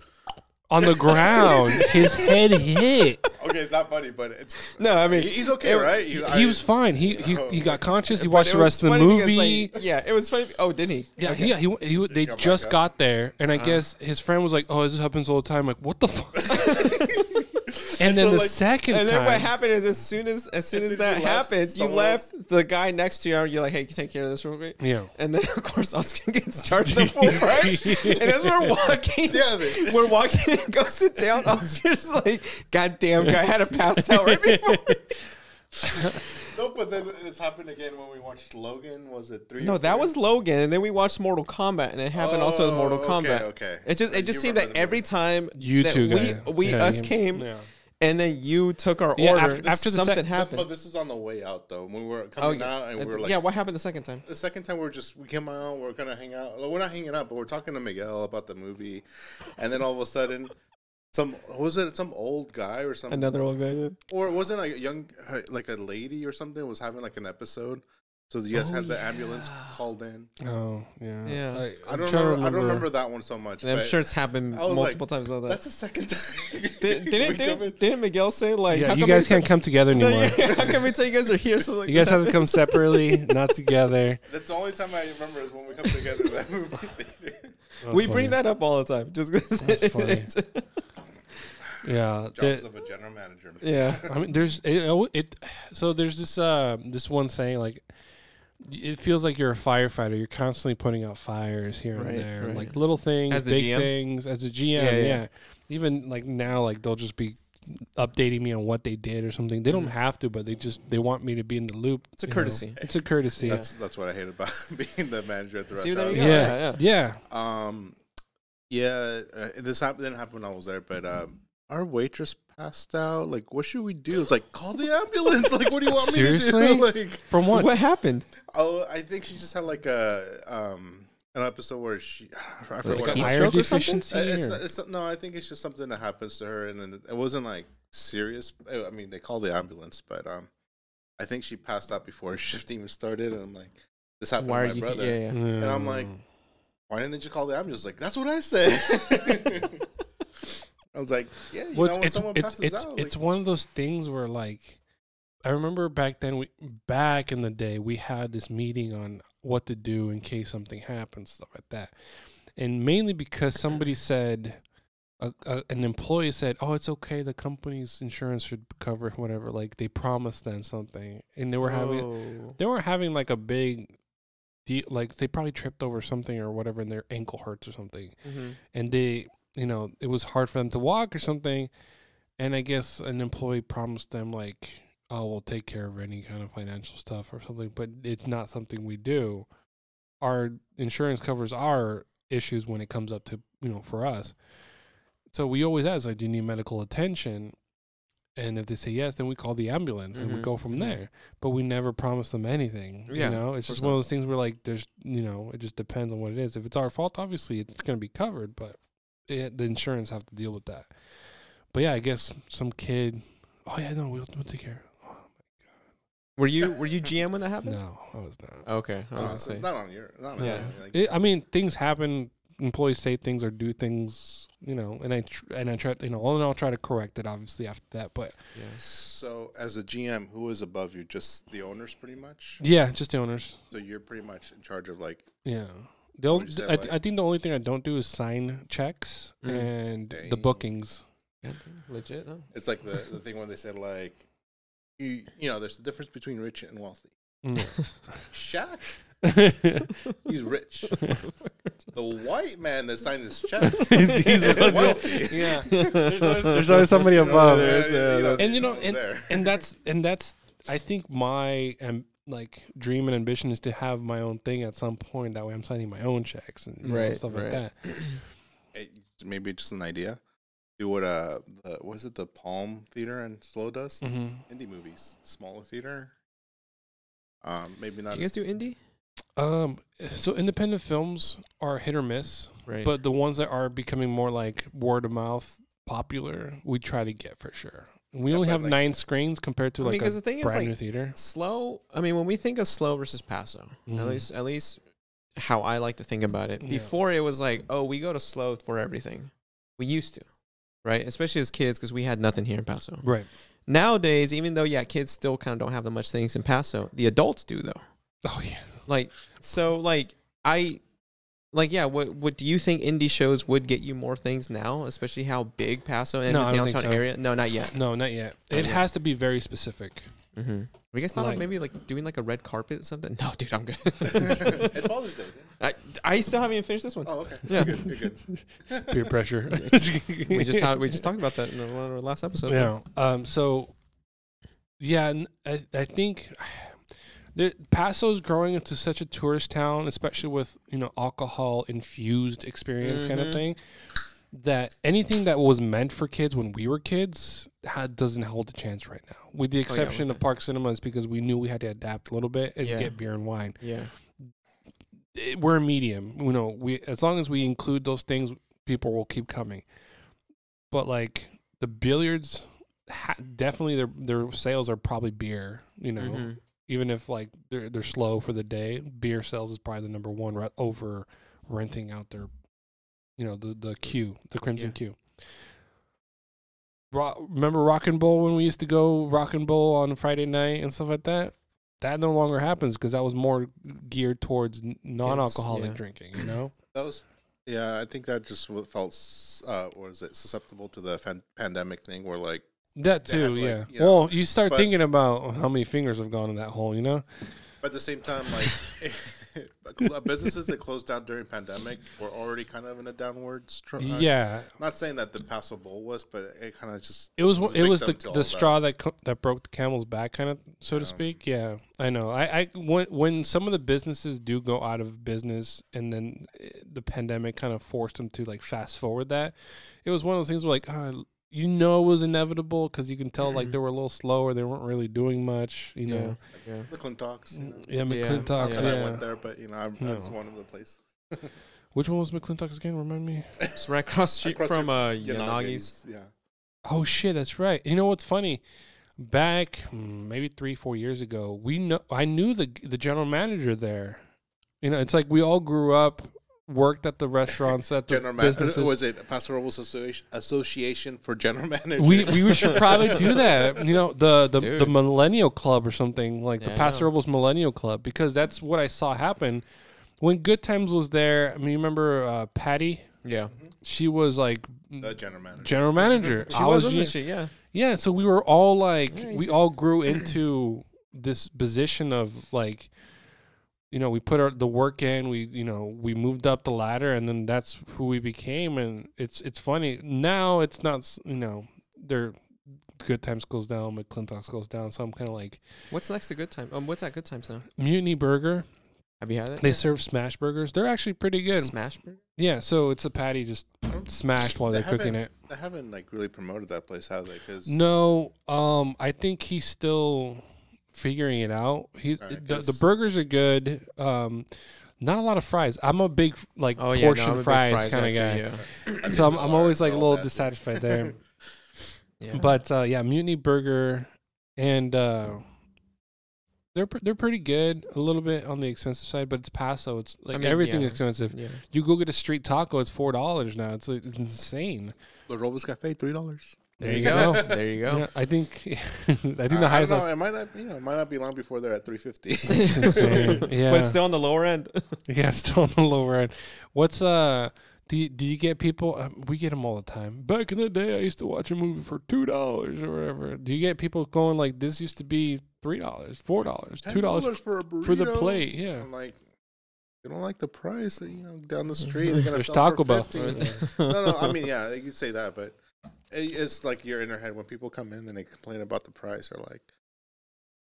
on the ground, his head hit. Okay, it's not funny, but it's no. I mean, he's okay, right? He was fine. He got conscious. He watched the rest of the movie. It was funny. Oh, didn't he? Yeah, okay. They just got there, and I guess his friend was like, "Oh, this happens all the time." Like, what the fuck? And then the second time, and then what happened is as soon as that happened, you left the guy next to you. You're like, "Hey, can you take care of this real quick?" Yeah. And then of course Oscar gets charged the full price. And as we're walking, we're walking and go sit down. Oscar's like, "God damn, guy had to pass out right before." No, but then it's happened again when we watched Logan. Was it 3? No, that was Logan, and then we watched Mortal Kombat, and it happened also with Mortal Kombat. Okay. It just seemed that every time you two us came. Yeah. and then you took our Yeah, order. after the something happened. But this was on the way out though. When we were coming out, and we were like, yeah. What happened the second time? the second time we came out. We're gonna hang out. Well, we're not hanging out, but we're talking to Miguel about the movie, and then all of a sudden, some old guy or something? Another old guy. Or wasn't a young, like a lady or something was having like an episode. So you guys had the ambulance called in. Oh yeah, Yeah. I don't remember that one so much. I'm sure it's happened multiple times. Like that. That's the second time. Didn't Miguel say like? Yeah, you guys can't come together anymore. How come we tell you guys are here? So like You guys have to come separately, not together. That's the only time I remember is when we come together to that movie theater. We bring that up all the time. Just because That's funny. Yeah, Jobs of a general manager. Yeah. I mean, there's so there's this one saying like, it feels like you're a firefighter. You're constantly putting out fires here and there, like little things, as the big GM? things. As a GM, yeah. Even like now, like they'll just be updating me on what they did or something. They don't have to, but they want me to be in the loop. It's a courtesy. It's a courtesy. That's what I hate about being the manager at the See, restaurant. there you go. Yeah. This didn't happen when I was there, but our waitress passed out. Like, what should we do? It's like, call the ambulance. Like, what do you want me to do? Like, from what? What happened? oh, I think she just had like an episode where I forgot what heat it was. iron stroke or something? deficiency. No, I think it's just something that happens to her, and then it wasn't like serious. I mean, they called the ambulance, but I think she passed out before her shift even started, and I'm like, this happened to my brother, Yeah. and I'm like, why didn't you call the ambulance? Like, that's what I said. I was like, yeah, you know, when someone passes out, it's one of those things where like, I remember back in the day, we had this meeting on what to do in case something happens, stuff like that. And mainly because somebody said, an employee said, oh, it's okay, the company's insurance should cover whatever. Like they promised them something, and they were having like a big deal, like they probably tripped over something or whatever, and their ankle hurts or something, and they, you know, it was hard for them to walk or something, and I guess an employee promised them like, oh, we'll take care of any kind of financial stuff or something, but it's not something we do. Our insurance covers our issues when it comes up to, you know, for us. So we always ask, like, do you need medical attention? And if they say yes, then we call the ambulance and we go from there. But we never promise them anything. Yeah, you know, it's just one of those things where like, there's, you know, it just depends on what it is. If it's our fault, obviously it's going to be covered, but the insurance have to deal with that. But yeah, I guess some kid, oh yeah, no, we'll take care of it. Were you GM when that happened? No, I was not. Okay, I was gonna say. not on your. Not on Yeah. like, I mean, things happen. Employees say things or do things, you know, and I try, you know, and I'll try to correct it obviously after that. But Yeah. So as a GM, who is above you? Just the owners, pretty much. yeah, just the owners. So you're pretty much in charge of like. Yeah. What would you say, I think the only thing I don't do is sign checks and the Dang. bookings. Yeah, legit. Huh? It's like the thing when they said like, you know, there's the difference between rich and wealthy. Mm. Shaq, he's rich. The white man that signed this check, He's is wealthy. Yeah. There's always somebody above. There. And that's I think my like dream and ambition is to have my own thing at some point. That way, I'm signing my own checks and you know, stuff like that. Maybe just an idea. Do what was it the Palm Theater in Slow does? Indie movies, smaller theater. Maybe not. Did you guys do indie? So independent films are hit or miss, Right. but the ones that are becoming more like word of mouth popular, we try to get for sure. We only have 9 screens compared to like a the thing is, brand like, new theater. Slow. I mean, when we think of Slow versus Paso, at least how I like to think about it. Yeah. Before it was like, oh, we go to Slow for everything. We used to, right? Especially as kids, because we had nothing here in Paso. Right. Nowadays, even though kids still kind of don't have that much things in Paso, the adults do though. Oh yeah. Like so, like what do you think indie shows would get you more things now, especially how big Paso and No, the I don't think downtown so. area? No, not yet. No, not yet. Not It yet. has to be very specific. Mm-hmm. We guys thought Like- of maybe like doing like a red carpet or something. No, dude, I'm good. It's Father's Day. Dude. I still haven't even finished this one. Oh, okay. Yeah. You're good. Peer pressure. we just talked about that in one of our last episodes. Yeah. So, yeah, I think Paso's growing into such a tourist town, especially with, you know, alcohol infused experience kind of thing. that anything that was meant for kids when we were kids doesn't hold a chance right now, with the exception of Park Cinemas, because we knew we had to adapt a little bit and get beer and wine. Yeah, we're a medium. You know, we as long as we include those things, people will keep coming. But like the billiards, definitely their sales are probably beer. You know, even if like they're slow for the day, beer sales is probably the number one over renting out their, you know, the queue, the Crimson Queue. Remember Rock and Bowl when we used to go Rock and Bowl on Friday night and stuff like that? That no longer happens because that was more geared towards non-alcoholic drinking, you know? That was, I think that just felt, susceptible to the pandemic thing where, like, that too, yeah. You know, well, you start thinking about how many fingers have gone in that hole, you know? But at the same time, like, businesses that closed down during pandemic were already kind of in a downward yeah. Not saying that the Paso Bowl was, but it kind of just it was the straw that broke the camel's back, kind of, so to speak. Yeah, I know. When some of the businesses do go out of business, and then the pandemic kind of forced them to like fast forward that, it was one of those things where like, you know, it was inevitable because you can tell like they were a little slower. They weren't really doing much, you know. Yeah. McClintock's. You know. Yeah, McClintock's. Yeah. I went there, but you know, that's one of the places. Which one was McClintock's again? Remind me. It's right across the street from Yanagi's. Yeah. Oh shit, that's right. You know what's funny? Back maybe 3-4 years ago, I knew the general manager there. You know, it's like we all grew up. Worked at the restaurants at the businesses. Was it Paso Robles Association for General Managers? We should probably do that. You know, the Millennial Club or something, like the Paso Robles Millennial Club, because that's what I saw happen when Good Times was there. I mean, you remember Patty? Yeah, she was like the general manager. General manager. wasn't she? Yeah, yeah. So we were all like, we all grew into this position of like. You know, we put the work in. We moved up the ladder, and then that's who we became. And it's funny now. It's not. You know, their Good Times goes down, McClintock's goes down. So I'm kind of like, what's next to Good Times? What's at Good Times now? Mutiny Burger. Have you had it? They serve smash burgers. They're actually pretty good. Smash burger? Yeah. So it's a patty just smashed while they're cooking it. They haven't like really promoted that place, have they? No. I think he's still figuring it out. The burgers are good. Not a lot of fries. I'm a big portion fries kind of guy. Yeah. So I'm always like a little dissatisfied there. But Mutiny Burger, and they're pretty good. A little bit on the expensive side, but it's Paso. It's like everything is expensive. Yeah. You go get a street taco, it's $4 now. It's insane. Los Robles Cafe, $3. There you go. There you go. Yeah, I think the highest. It might not be long before they're at $3.50. It's insane. Yeah, but it's still on the lower end. Yeah, still on the lower end. What's do you get people? We get them all the time. Back in the day, I used to watch a movie for $2 or whatever. Do you get people going like, this used to be $3, $4, $2 for the plate? Yeah, I'm like, you don't like the price, down the street they're gonna there's Taco Bell. No, I mean, yeah, you could say that, but it's like you're in their head when people come in and they complain about the price, or like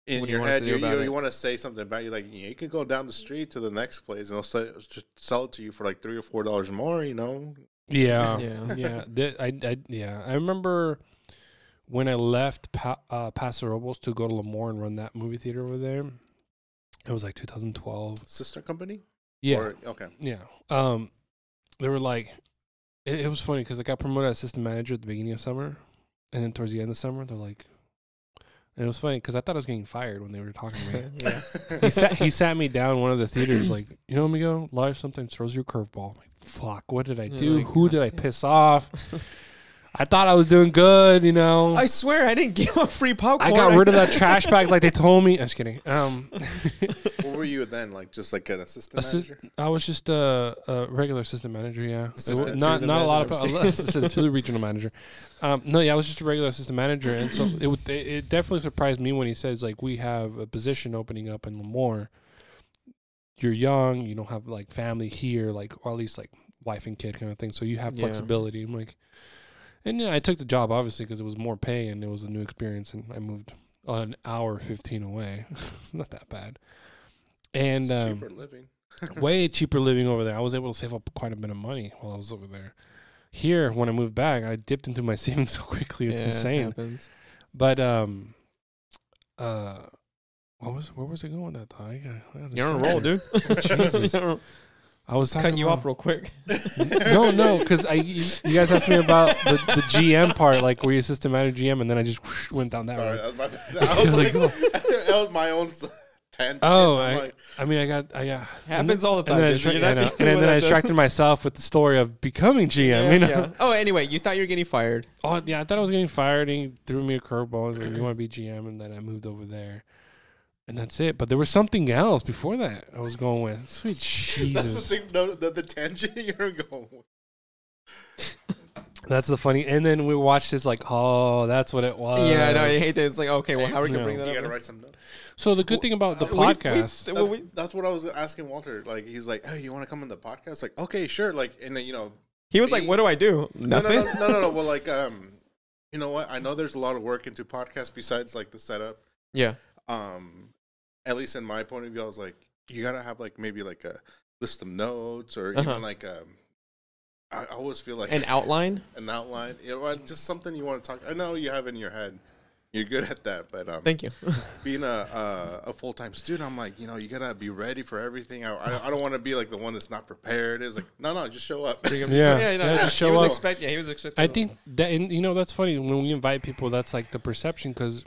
in your head you want to say something about you, like you can go down the street to the next place and they'll just sell it to you for like $3 or $4 more, Yeah. I remember when I left Paso Robles to go to Lemoore and run that movie theater over there. It was like 2012. Sister company. Yeah. Okay. Yeah. They were like, it was funny because I got promoted as assistant manager at the beginning of summer, and then towards the end of summer, they're like, and it was funny because I thought I was getting fired when they were talking to me. Yeah. He sat me down in one of the theaters, like, Amigo, life sometimes throws you a curveball. I'm like, fuck, what did I do? Who did I piss off? I thought I was doing good, I swear I didn't give him free popcorn. I got rid of that trash bag like they told me. I'm just kidding. What were you then? Like just like an assistant manager? I was just a regular assistant manager. Yeah, not a lot of assistant to the regional manager. I was just a regular assistant manager, and so it definitely surprised me when he says like we have a position opening up in Lemoore. You're young, you don't have like family here, like or at least like wife and kid kind of thing, so you have flexibility. I'm like. And I took the job obviously because it was more pay and it was a new experience, and I moved an hour 15 away. It's not that bad, and it's cheaper living. way cheaper living over there. I was able to save up quite a bit of money while I was over there. here when I moved back, I dipped into my savings so quickly. It's insane. It happens. But where was it going with that thought? You're on a roll, dude. Oh, Jesus. I was cutting you off real quick. No, because you guys asked me about the GM part, like were you assistant manager GM, and then I just whoosh, went down that Sorry, road. that was my bad. I was like, that was my own tangent. Oh, I got happens all the time. And then I distracted myself with the story of becoming GM. You know? Yeah. Oh, anyway, you thought you were getting fired. Oh yeah, I thought I was getting fired, and he threw me a curveball. I was like, "You want to be GM?" And then I moved over there. And that's it. But there was something else before that I was going with. Sweet Jesus. That's the thing, the tangent you're going with. That's the funny. And then we watched this like, oh, that's what it was. Yeah, I know. I hate that. It's like, okay, well, how are we going to bring that up? You got to write some notes. So the good thing about the podcast. That's what I was asking Walter. Like, he's like, hey, you want to come on the podcast? Like, okay, sure. Like, and then, he was like, what do I do? Nothing? No. Well, like, you know what? I know there's a lot of work into podcasts besides like the setup. Yeah. At least in my point of view, I was like, you gotta have like maybe like a list of notes or even like I always feel like an outline. Just something you want to talk. I know you have in your head. You're good at that, but thank you. Being a full-time student, I'm like, you gotta be ready for everything. I don't want to be like the one that's not prepared. It's like, no, just show up. Just show up. He was expecting. I think that, and that's funny when we invite people. That's like the perception because.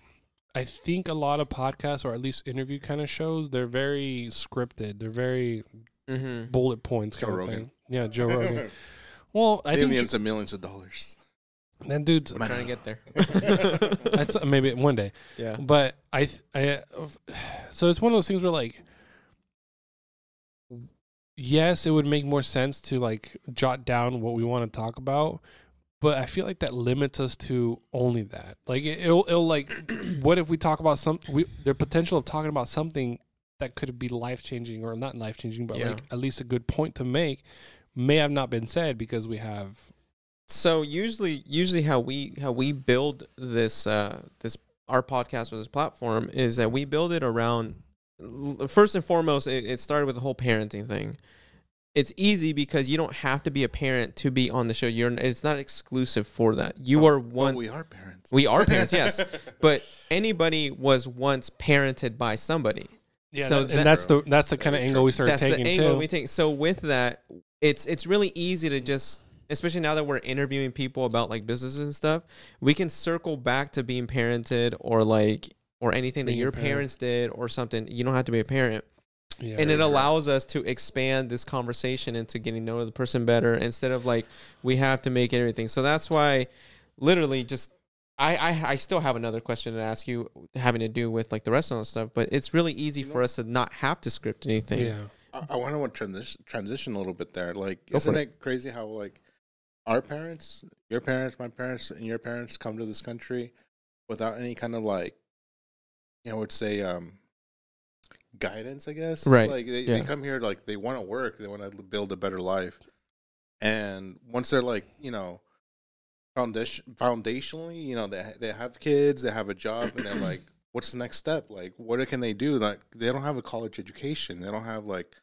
I think a lot of podcasts, or at least interview kind of shows, they're very scripted. They're very bullet points kind of thing. Yeah, Joe Rogan. Well, I think millions and millions of dollars. That dude's I'm trying to get there. That's maybe one day. Yeah, but so it's one of those things where like, yes, it would make more sense to like jot down what we want to talk about. But I feel like that limits us to only that. Like it'll like, what if we talk about the potential of talking about something that could be life changing or not life changing, but like at least a good point to make may have not been said because we have. So usually how we build this our podcast or this platform is that we build it around first and foremost. It started with the whole parenting thing. It's easy because you don't have to be a parent to be on the show. It's not exclusive for that. You are one. We are parents. We are parents, yes. But anybody was once parented by somebody. Yeah, so that's the kind of angle we started taking too. That's the angle we take. So with that, it's really easy to just, especially now that we're interviewing people about like businesses and stuff, we can circle back to being parented or anything that your parents did or something. You don't have to be a parent. Yeah, and it allows us to expand this conversation into getting to know the person better instead of like we have to make everything. So that's why literally just I still have another question to ask you having to do with like the restaurant stuff, but it's really easy for us to not have to script anything. Yeah. I want to transition a little bit there. Like, isn't it crazy how like our parents, your parents, my parents, and your parents come to this country without any kind of like, I would say, guidance, I guess. Right. Like they come here like they want to work, they want to build a better life, and once they're like foundationally, they have kids, they have a job, and they're like, what's the next step? Like, what can they do? Like, they don't have a college education, they don't have like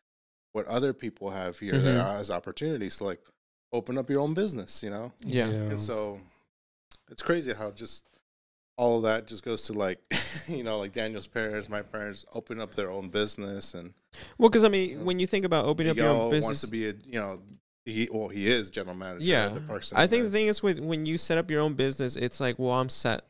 what other people have here that has opportunities to like open up your own business, Yeah. And so it's crazy how just all of that just goes to like, like Daniel's parents, my parents open up their own business. And well, because I mean, when you think about opening up your own business, wants to be he is general manager. Yeah, of the person. I think the thing is when you set up your own business, it's like, well, I'm set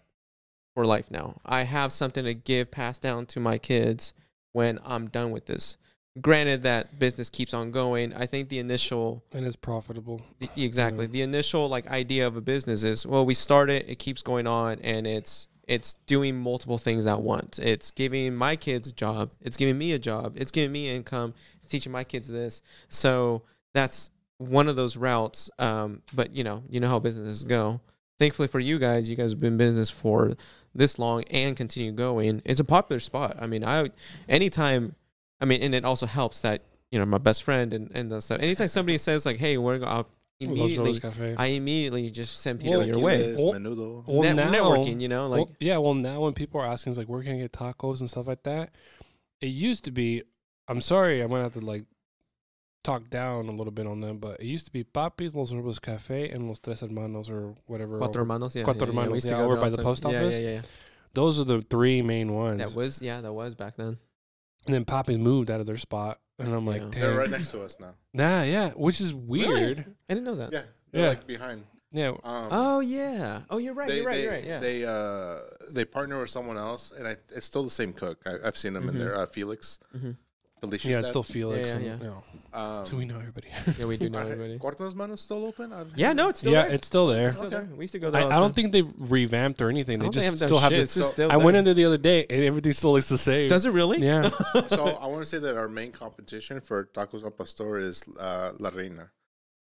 for life now. I have something to pass down to my kids when I'm done with this. Granted, that business keeps on going. I think the initial and it's profitable. Exactly. Yeah. The initial like idea of a business is, well, we start it keeps going on, and it's doing multiple things at once. It's giving my kids a job. It's giving me a job. It's giving me income. It's teaching my kids this. So that's one of those routes. But you know how businesses go. Thankfully for you guys have been in business for this long and continue going. It's a popular spot. I mean, and it also helps that, my best friend and the stuff. Anytime somebody says like, hey, I immediately just send people your way. Networking, like. Well, now when people are asking like, where can I get tacos and stuff like that? It used to be, I'm sorry, I'm going to have to like talk down a little bit on them, but it used to be Papi's, Los Robles Cafe, and Los Tres Hermanos or whatever. Cuatro Hermanos, yeah. Cuatro We Hermanos, used to yeah, go over there by all the time. post office. Yeah. Those are the 3 main ones. That was back then. And then Papi's moved out of their spot, and I'm like, Yeah. damn. They're right next to us now. Nah, yeah, which is weird. Really? I didn't know that. Yeah, they're Yeah. like behind. Yeah. Oh yeah. Oh, you're right. You're right. Yeah. They partner with someone else, and it's still the same cook. I've seen them in there. Felix. Mm-hmm. Felicia's Yeah, it's dad. still Felix. Yeah, and, yeah. you know, so we know everybody. Yeah, we do know everybody. Cuartos Manos still open? Yeah, no, it's still Yeah, there. it's still there. It's still there. We used to go there. I all the don't time. think they've revamped or anything. I They don't think just they still haven't done have shit. the. It's just still I there. went in there the other day, and everything still looks the same. Does it really? Yeah. So I want to say that our main competition for tacos al pastor is La Reina.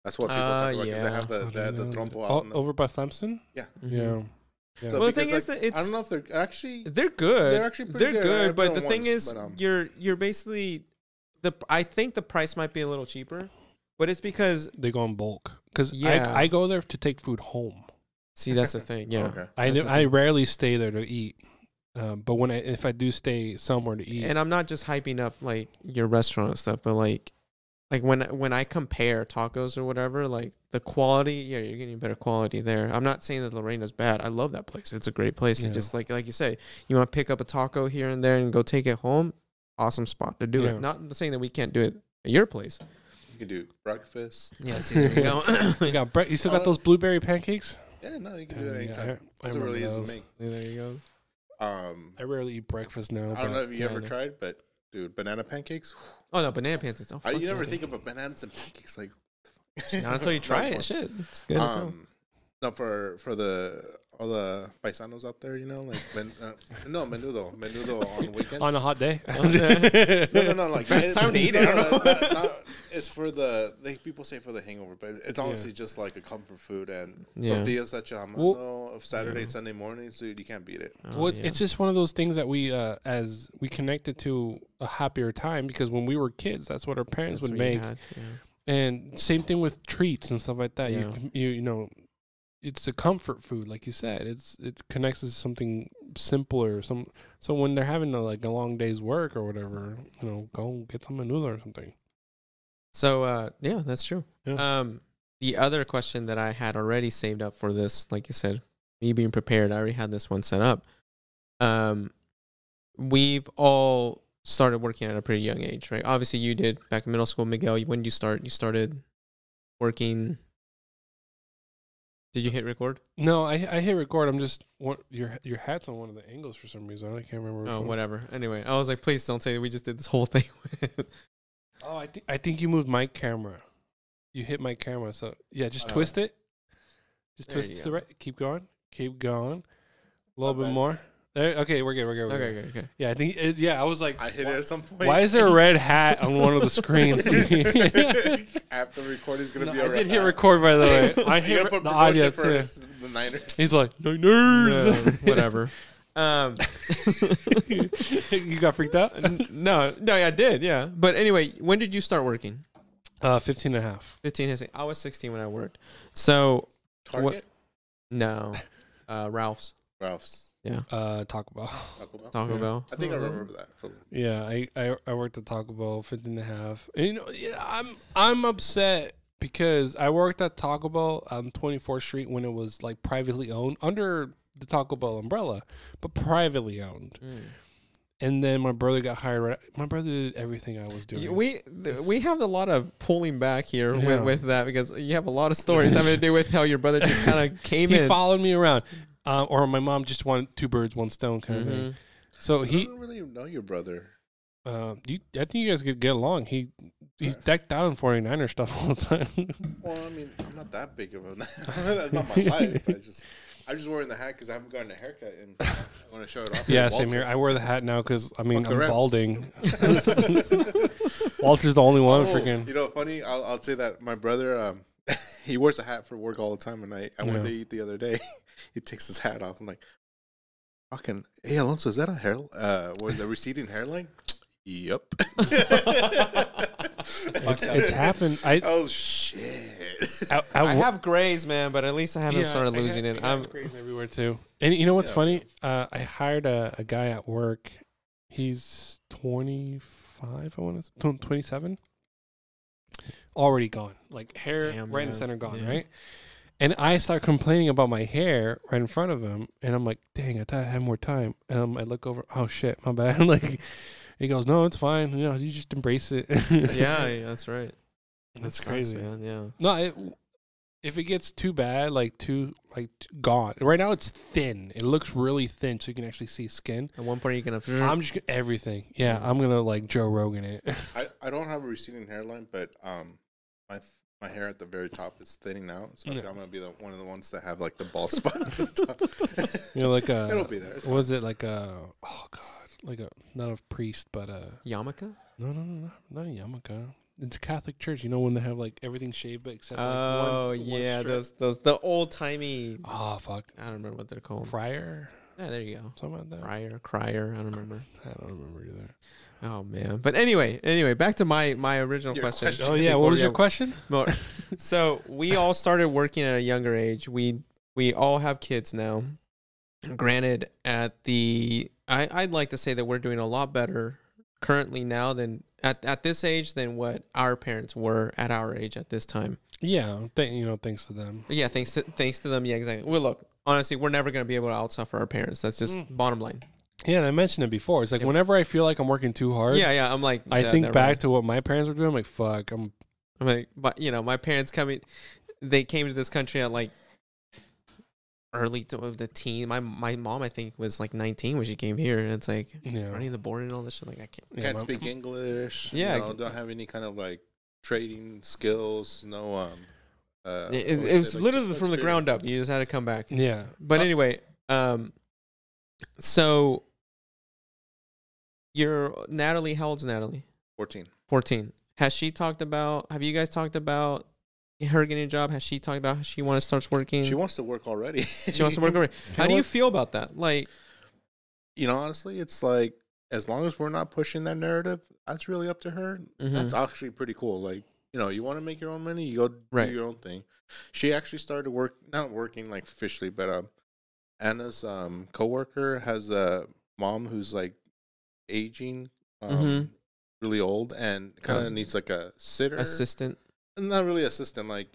That's what people talk about because they have the trompo out. Over by Thompson? Yeah. Yeah. So Well, the thing because, is that it's I don't know if they're actually they're good. They're actually pretty good. I've But been the thing once, is, but, you're basically I think the price might be a little cheaper, but it's because They go in bulk. Because Yeah. I go there to take food home. see that's the thing. Yeah. Okay. I rarely stay there to eat. But if I do stay somewhere to eat. And I'm not just hyping up like your restaurant and stuff, but like when I compare tacos or whatever, like the quality, yeah, you're getting better quality there. I'm not saying that Lorena's bad. I love that place. It's a great place. Yeah. It just like you say, you want to pick up a taco here and there and go take it home. Awesome spot to do Yeah. it. Not saying that we can't do it at your place. You can do breakfast. Yeah, see, there we go. You still got those blueberry pancakes? Yeah, no, you can do it Yeah, anytime. I It's really remember easy to those. make. There you go. I rarely eat breakfast now. I don't know if you yeah, I ever know. tried, but dude, banana pancakes. Oh no, banana pancakes. Oh, fuck You never that. think about bananas and pancakes like. Not until you try it. Shit, it's good. As hell. No, for all the paisanos out there, you know, like menudo on weekends. On a hot day? No, like best time to eat it. I don't know. It's for people say for the hangover, but it's honestly just like a comfort food and Yeah. tortillas hecha a mano of Saturday and Sunday mornings, dude, you can't beat it. Oh, Well, it's, yeah. it's just one of those things that we, as we connected to a happier time because when we were kids, that's what our parents That's would what you make. had, yeah. And same thing with treats and stuff like that. Yeah. You know, it's a comfort food, like you said. It connects to something simpler. So when they're having a long day's work or whatever, you know, go get some menudo or something. So yeah, that's true. Yeah. The other question that I had already saved up for this, like you said, me being prepared, I already had this one set up. We've all started working at a pretty young age, right? Obviously, you did back in middle school. Miguel, when did you start? You started working. Did you hit record? No, I hit record. I'm just your hat's on one of the angles for some reason. I can't remember. which Oh, one. whatever. Anyway, I was like, please don't say that we just did this whole thing. Oh, I think you moved my camera. You hit my camera. So yeah, just twist it. Just There twist you it to go. the right. Keep going. Keep going. A little My bit bad. more. There. Okay, we're good. We're good. We're good. Okay. Yeah, I think. I was like, I hit it at some point. why is there a red hat on one of the screens? After recording's gonna No, be I a did hit record, by the way. I You hit gotta put the promotion audio for too. the Niners. He's like, Niners. Whatever. You got freaked out? No, I did. Yeah. But anyway, when did you start working? 15 and a half. 15. I was 16 when I worked. So Target, no, Ralph's. Ralph's, Taco Bell. Taco Bell. Taco Yeah. Bell. I think I remember that. Yeah, I worked at Taco Bell 15 and a half. And, you know, yeah, I'm upset because I worked at Taco Bell on 24th Street when it was like privately owned under the Taco Bell umbrella, but privately owned. And then my brother got hired. My brother did everything I was doing. We have a lot of pulling back here Yeah. with that because you have a lot of stories having to do with how your brother just kind of came He in. followed me around, or my mom just wanted 2 birds, 1 stone kind of thing. So I he, don't really know your brother. I think you guys could get along. He's decked out in 49er stuff all the time. Well, I mean, I'm not that big of a. That's not my life. I'm just wearing the hat because I haven't gotten a haircut and I want to show it off. Yeah, to same Walter. here. I wear the hat now because I'm Fuck the Rams. balding. Walter's the only one. Freaking. You know, funny. I'll say that my brother, he wears a hat for work all the time, and I went to eat the other day. He takes his hat off. I'm like, fucking, hey Alonso, is that a hair? Was the receding hairline? Yep. It's happened. Oh shit! I have grays, man, but at least I haven't started losing it. I'm crazy everywhere too. And you know what's funny? I hired a guy at work. He's 25. I want to 27. already gone. Like hair Damn, right in yeah. the center gone, Yeah. right? And I start complaining about my hair right in front of him, and I'm like, "Dang, I thought I had more time." And I look over, oh shit, my bad. Like, he goes, "No, it's fine. You know, you just embrace it." Yeah, that's right. That's That crazy, sucks, man. Yeah. No, if it gets too bad, gone. Right now, it's thin. It looks really thin, so you can actually see skin. At one point, you're gonna. I'm just everything. Yeah, I'm gonna like Joe Rogan it. I don't have a receding hairline, but my hair at the very top is thinning out, so I think I'm gonna be one of the ones that have like the bald spot at the top. You know, like a. It'll be there. Was it like a? Oh God, like a not a priest, but a. Yarmulke? No, not a yarmulke. It's a Catholic church. You know when they have like everything shaved but except Oh like one yeah, strip? those the old timey. Oh fuck, I don't remember what they're called. friar. Yeah, there you go. Something like that. Crier. I don't remember. I don't remember either. Oh man. But anyway, back to my original Your question. question. Oh yeah, what was your question? More. So we all started working at a younger age. We all have kids now. Granted, I'd like to say that we're doing a lot better currently now than at this age than what our parents were at our age at this time. Yeah, thanks to them. Yeah, thanks to them. Yeah, exactly. Well, look, honestly, we're never gonna be able to outsuffer our parents. That's just bottom line. Yeah, and I mentioned it before. It's like whenever I feel like I'm working too hard. Yeah. I'm like, I think back to what my parents were doing. I'm like, fuck. I'm like, but my parents they came to this country at like early to the teen. My mom, I think, was like 19 when she came here, and it's like running the board and all this shit. Like I Can't speak English. Yeah, don't have any kind of like trading skills. No. It was literally from the ground up. You just had to come back. Yeah. But anyway, so Natalie. How old's Natalie? 14. 14. Have you guys talked about her getting a job? Has she talked about how she wants to start working? She wants to work already. She wants to work already. How do you feel about that? Like, honestly, it's like as long as we're not pushing that narrative, that's really up to her. That's actually pretty cool. Like, you want to make your own money, you go do your own thing. She actually started not working like officially, but Anna's coworker has a mom who's like aging, really old, and kind of needs like a sitter assistant. Not really assistant. Like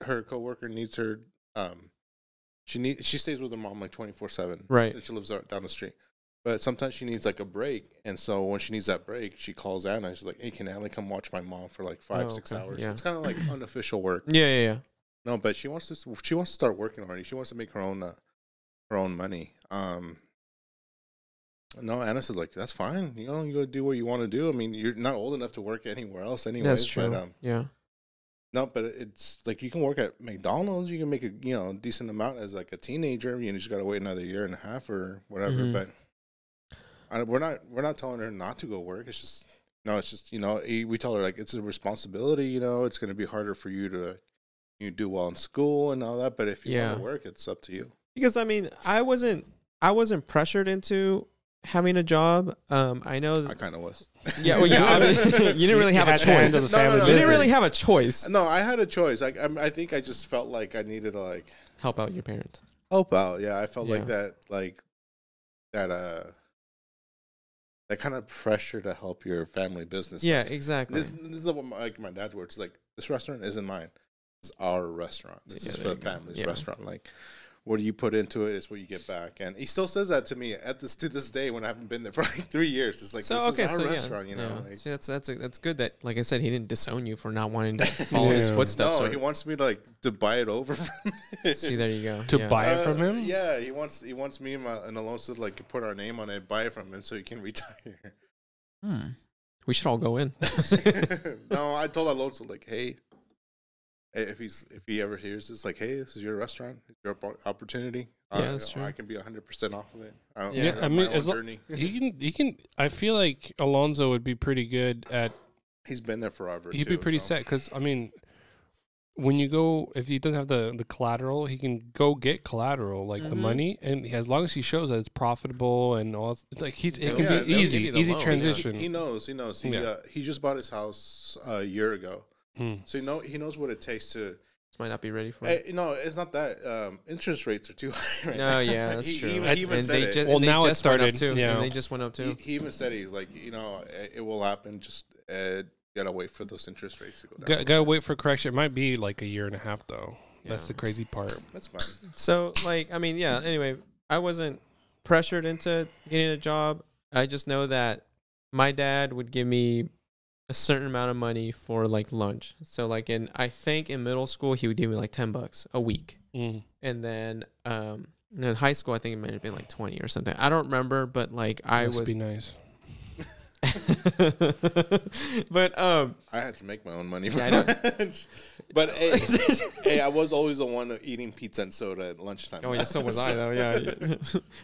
her coworker needs her. She stays with her mom like 24/7. Right. And she lives down the street. But sometimes she needs like a break, and so when she needs that break, she calls Anna. She's like, "Hey, can Anna come watch my mom for like 5-6 hours?" Yeah. It's kind of like unofficial work. Yeah. No, but she wants to start working already. She wants to make her own money. No, Anna says like that's fine. You go do what you want to do. I mean, you're not old enough to work anywhere else, anyways. That's true. But, yeah. No, but it's like you can work at McDonald's. You can make a decent amount as like a teenager. You just got to wait another year and a half or whatever. But we're not telling her not to go work. It's just we tell her like it's a responsibility. It's going to be harder for you to do well in school and all that. But if you want to work, it's up to you. Because I mean, I wasn't pressured into having a job. I know I kind of was. Yeah, well, yeah. I mean, you didn't really have a choice. No, you didn't really have a choice. No, I had a choice. I think I just felt like I needed to like help out your parents. Help out, yeah. I felt like that kind of pressure to help your family business. Yeah, like, exactly. This is what my dad's words. Like, this restaurant isn't mine. It's our restaurant. This is for the family's restaurant. Like, what do you put into it is what you get back. And he still says that to me to this day when I haven't been there for like 3 years. It's like, this is our restaurant, Like, see, that's good that, like I said, he didn't disown you for not wanting to follow his footsteps. No, he wants me to buy it over from him. See, there you go. To buy it from him? Yeah, he wants me and Alonso to like put our name on it, buy it from him so he can retire. We should all go in. No, I told Alonso like, hey, if he ever hears this, like, hey, this is your restaurant, your opportunity. Yeah, that's true. I can be 100% off of it. I mean, he can. I feel like Alonso would be pretty good at. He's been there forever. He'd be pretty set because I mean, when you go, if he doesn't have the collateral, he can go get collateral like the money, and as long as he shows that it's profitable and all, it's like it can be easy transition. He knows. He just bought his house a year ago. So he knows what it takes to. This might not be ready for it. No, it's not that. Interest rates are too high right now. No, yeah, that's true. He even said it. Well, now it started too. Yeah, and they just went up too. He even said he's like, it will happen. Just gotta wait for those interest rates to go down. Gotta wait for correction. It might be like a year and a half though. Yeah. That's the crazy part. That's fine. So, like, I mean, yeah, anyway, I wasn't pressured into getting a job. I just know that my dad would give me a certain amount of money for, like, lunch. So, like, I think in middle school, he would give me, like, $10 a week. Mm. And then in high school, I think it might have been, like, 20 or something. I don't remember, but, like, Must be nice. But I had to make my own money. For Yeah, I know. But hey, I was always the one eating pizza and soda at lunchtime. Oh yeah, so was I though. Yeah.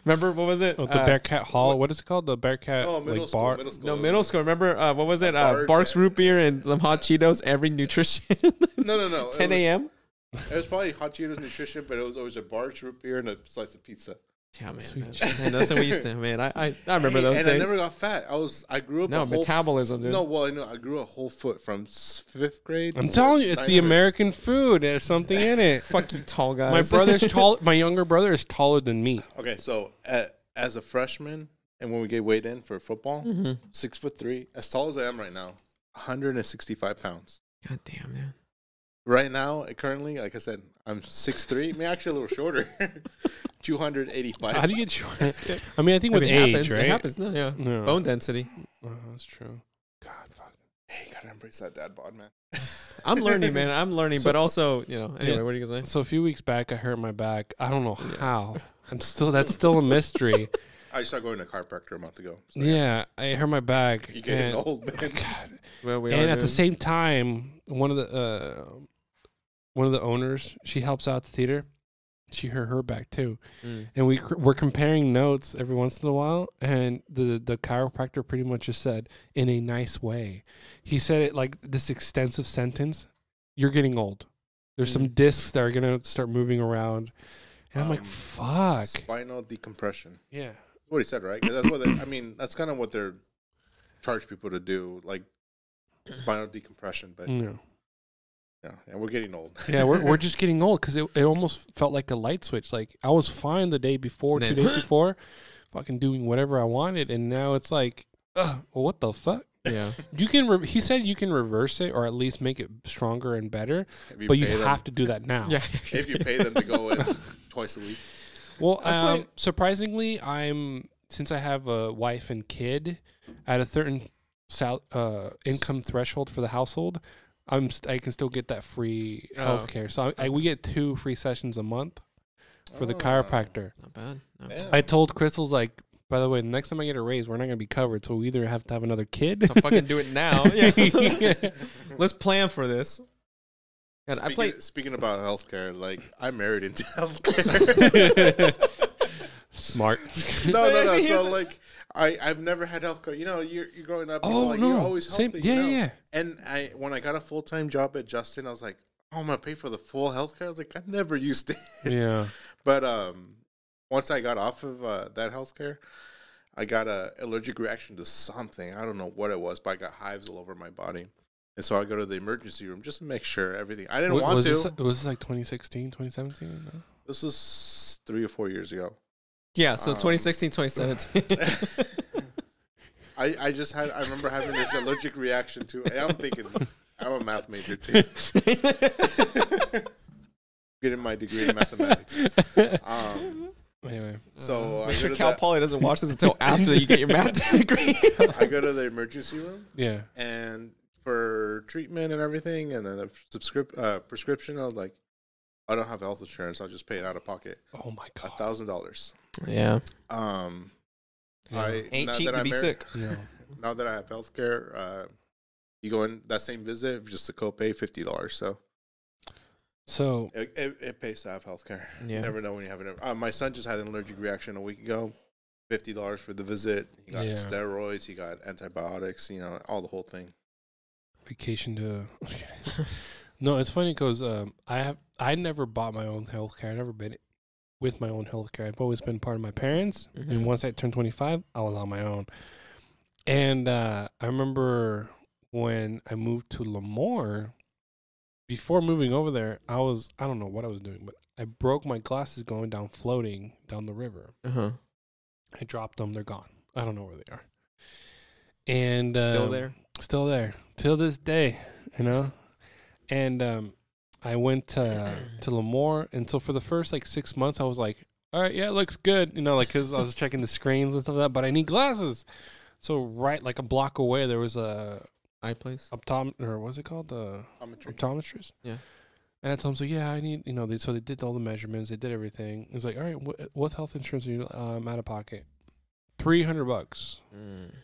Remember what was it? Oh, the Bearcat Hall. What is it called? The Bearcat middle like school, bar. middle school. No, middle school. Remember what was it? Barks Barks root beer and some hot Cheetos every nutrition. No. 10 a.m. It was probably hot Cheetos nutrition, but it was always a Barks root beer and a slice of pizza. Yeah, man. Sweet That's what we used to. Man, I remember those and days. I never got fat. I grew up. No, metabolism, dude. No, well, I grew a whole foot from 5th grade. I'm telling you, it's the American food. There's something in it. Fuck you, tall guys. My brother's tall. My younger brother is taller than me. Okay, so as a freshman, and when we get weighed in for football, Mm-hmm. 6'3", as tall as I am right now, 165 pounds. God damn, man. Right now, currently, like I said, I'm 6'3", maybe actually a little shorter, 285. How do you get short? I mean, I think with age, happens, right? It happens. No, yeah. No. Bone density. That's true. God, fuck. Hey, you gotta embrace that dad bod, man. I'm learning, man. I'm learning, So- but also, anyway, Yeah. what are you gonna say? So a few weeks back, I hurt my back. I don't know how. That's still a mystery. I started going to a chiropractor a month ago. So Yeah, I hurt my back. you're getting and- old, man. God. Well, we And are at the doing- same time, one of the owners, she helps out the theater. She hurt her back too, and we're comparing notes every once in a while. And the chiropractor pretty much just said, in a nice way, he said it like this extensive sentence: "You're getting old. There's some discs that are gonna start moving around." And I'm like, "Fuck." Spinal decompression. Yeah. That's what he said, right? 'Cause that's what I mean, that's kind of what they're charge people to do, like spinal decompression. But No. yeah, we're getting old. Yeah, we're just getting old because it almost felt like a light switch. Like I was fine the day before, 2 days before, fucking doing whatever I wanted, and now it's like, well, what the fuck? Yeah. You can. He said you can reverse it or at least make it stronger and better, but you have to do that now. Yeah. if you pay them to go in twice a week. Well, surprisingly, since I have a wife and kid at a certain income threshold for the household, I can still get that free healthcare. So we get 2 free sessions a month for the chiropractor. Not bad. Yeah. I told Crystal's like, by the way, the next time I get a raise, we're not gonna be covered. So we either have to have another kid. So fucking do it now. Let's plan for this. God, Speaking about healthcare, like I'm married into healthcare. Smart. No. So like I've never had healthcare. You know, you're growing up. You're always healthy. Yeah. And when I got a full-time job at Justin, I was like, oh, I'm gonna pay for the full healthcare. I was like, I never used it. Yeah. But once I got off of that healthcare, I got a allergic reaction to something. I don't know what it was, but I got hives all over my body. And so I go to the emergency room just to make sure everything. I didn't want to. Was this like 2016, 2017? No? This was 3 or 4 years ago. Yeah, so 2016, 2017. I remember having this allergic reaction to. I'm thinking, I'm a math major too. Getting my degree in mathematics. Anyway, So make sure Cal Poly doesn't watch this until after you get your math degree. I go to the emergency room. Yeah. And for treatment and everything, and then a prescription, I was like, I don't have health insurance. I'll just pay it out of pocket. Oh my God. $1,000. Yeah. Ain't cheap to be sick. No. Now that I have healthcare, you go in that same visit, just the copay $50. So it pays to have healthcare. Yeah. You never know when you have it. My son just had an allergic reaction a week ago. $50 for the visit. He got steroids. He got antibiotics. You know, all the whole thing. Vacation to. No, it's funny because I never bought my own healthcare. I never been with my own healthcare. I've always been part of my parents. Mm-hmm. And once I turned 25, I was on my own. And I remember when I moved to Lemoore. Before moving over there, I don't know what I was doing, but I broke my glasses going down floating down the river. Uh-huh. I dropped them. They're gone. I don't know where they are. And Still there? Still there till this day, you know. And I went to Lemoore, and so for the first like 6 months, I was like, all right, yeah, it looks good, you know, like because I was checking the screens and stuff like that. But I need glasses. So right like a block away, there was a eye place, or what's it called, optometrist. Yeah. And I told him, so yeah, I need, you know, so they did all the measurements, they did everything. It was like, all right, what health insurance are you out of pocket? $300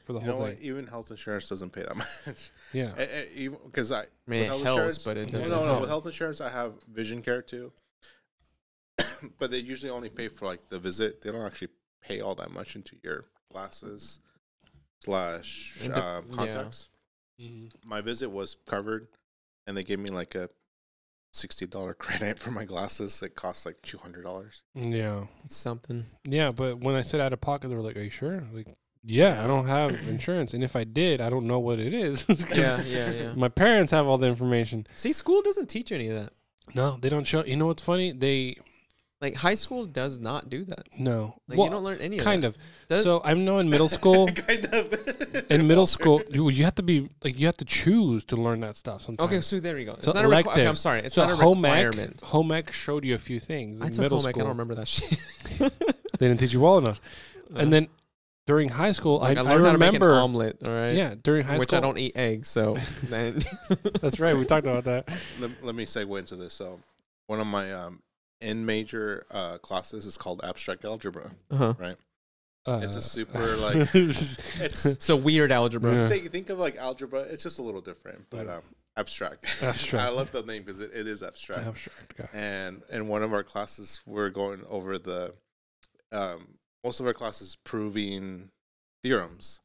for the whole thing. What? Even health insurance doesn't pay that much. Yeah. Because I mean, it helps, but it doesn't. No. With health insurance, I have vision care too. But they usually only pay for like the visit. They don't actually pay all that much into your glasses / contacts. Yeah. My visit was covered, and they gave me like a $60 credit for my glasses. It costs like $200. Yeah. It's something. Yeah, but when I said out of pocket, they were like, are you sure? Like, yeah, I don't have insurance. And if I did, I don't know what it is. Yeah. My parents have all the information. See, school doesn't teach any of that. No, they don't show. You know what's funny? Like, high school does not do that. No. Like, you don't learn any of that. Kind of. So I know in middle school. Kind of. In middle school, you have to be like, you have to choose to learn that stuff sometimes. Okay, so there you go. It's So not electives. I'm sorry. It's so not a requirement. Home ec showed you a few things. I In took middle home ec. I school. don't remember that shit. They didn't teach you well enough. And then during high school, like, I learned how to make an remember omelet. All right. Yeah, during high which school, I don't eat eggs. So that's right. We talked about that. Let me segue into this. So one of my in major classes is called abstract algebra. Right. It's a super like it's so weird algebra. Yeah. Think of like algebra. It's just a little different, but abstract. I love the name because it is abstract. Abstract. And in one of our classes, we're going over the most of our classes proving theorems.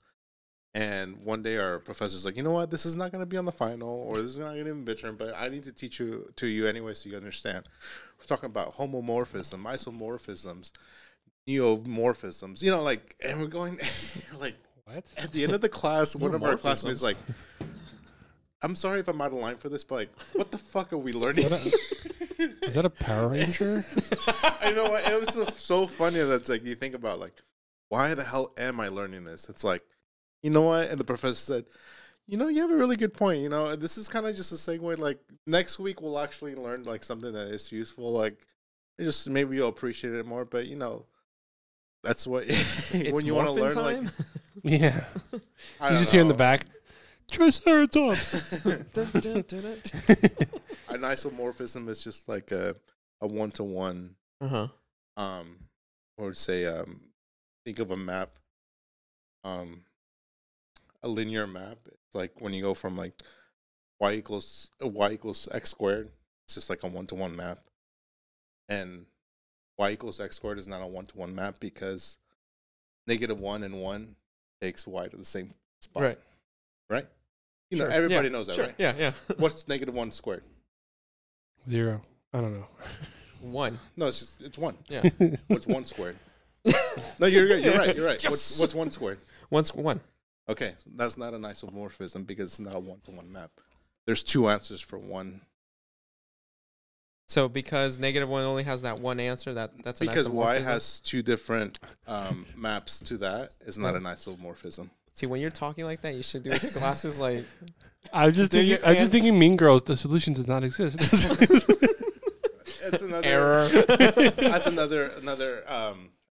And one day our professor's like, you know what? This is not going to be on the final, or this is not going to be midterm, but I need to teach you anyway so you understand. We're talking about homomorphism, isomorphisms, neomorphisms, you know, like, and we're going, like, what? At the end of the class, one of our classmates like, I'm sorry if I'm out of line for this, but like, what the fuck are we learning? Is that a Power Ranger? I know, and it was so funny that's like, you think about like, why the hell am I learning this? It's like, you know what? And the professor said, you know, you have a really good point. You know, this is kind of just a segue. Like, next week we'll actually learn like something that is useful. Like, just maybe you'll appreciate it more. But you know, that's what when you want to learn. Time? Like, yeah, you just hear in the back, Triceratops. An isomorphism is just like a 1-to-1. Or say think of a map. A linear map. It's like when you go from like y equals x squared. It's just like a 1-to-1 map. And y equals x squared is not a 1-to-1 map because -1 and 1 takes y to the same spot. Right? You know, everybody knows that, right? Yeah. What's -1 squared? 0. I don't know. 1. No, it's 1. Yeah. What's 1 squared? No, you're right. Yes! What's 1 squared? 1. Okay, that's not an isomorphism because it's not a 1-to-1 map. There's 2 answers for 1. So because -1 only has that one answer, that's an because y isomorphism? has 2 different maps to that is not an isomorphism. See, when you're talking like that, you should do it with your glasses. Like, I was just thinking Mean Girls. The solution does not exist. It's another error. That's another.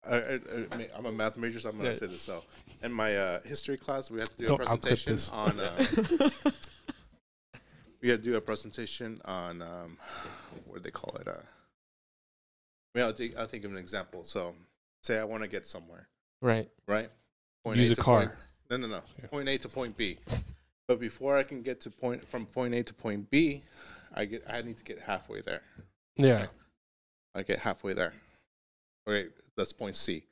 I'm a math major, so I'm going to say this. So, in my history class, we have to do a presentation on. We had to do a presentation on what do they call it? I'll think of an example. So, say I want to get somewhere. Right. Point Use A a to car. No. Yeah. Point A to point B. But before I can get to from point A to point B, I need to get halfway there. Yeah. I get halfway there. Okay, that's point C.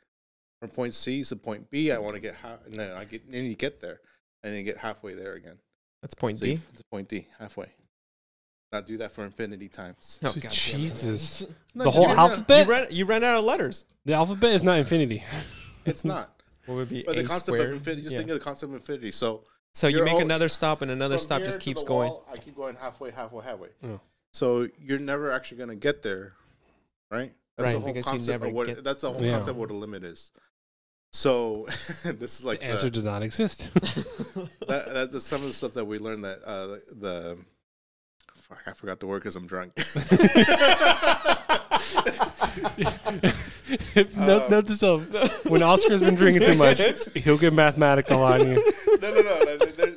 From point C to point B, I want to get then you get there, and then you get halfway there again. That's point D. It's point D, halfway. Now do that for infinity times. Oh, God Jesus. No, The whole alphabet? You ran out of letters. The alphabet is not infinity. It's not. What would be But A the concept squared? of infinity. Just think of the concept of infinity. So you make another stop, and another stop just keeps going. I keep going halfway. Oh. So you're never actually going to get there, right? That's Right, the whole because you concept never of what get- that's the whole concept of what a limit is. So this is like The answer does not exist. that's some of the stuff that we learned that fuck, I forgot the word because I'm drunk. Note to self: when Oscar's been drinking too much, he'll get mathematical on you. No.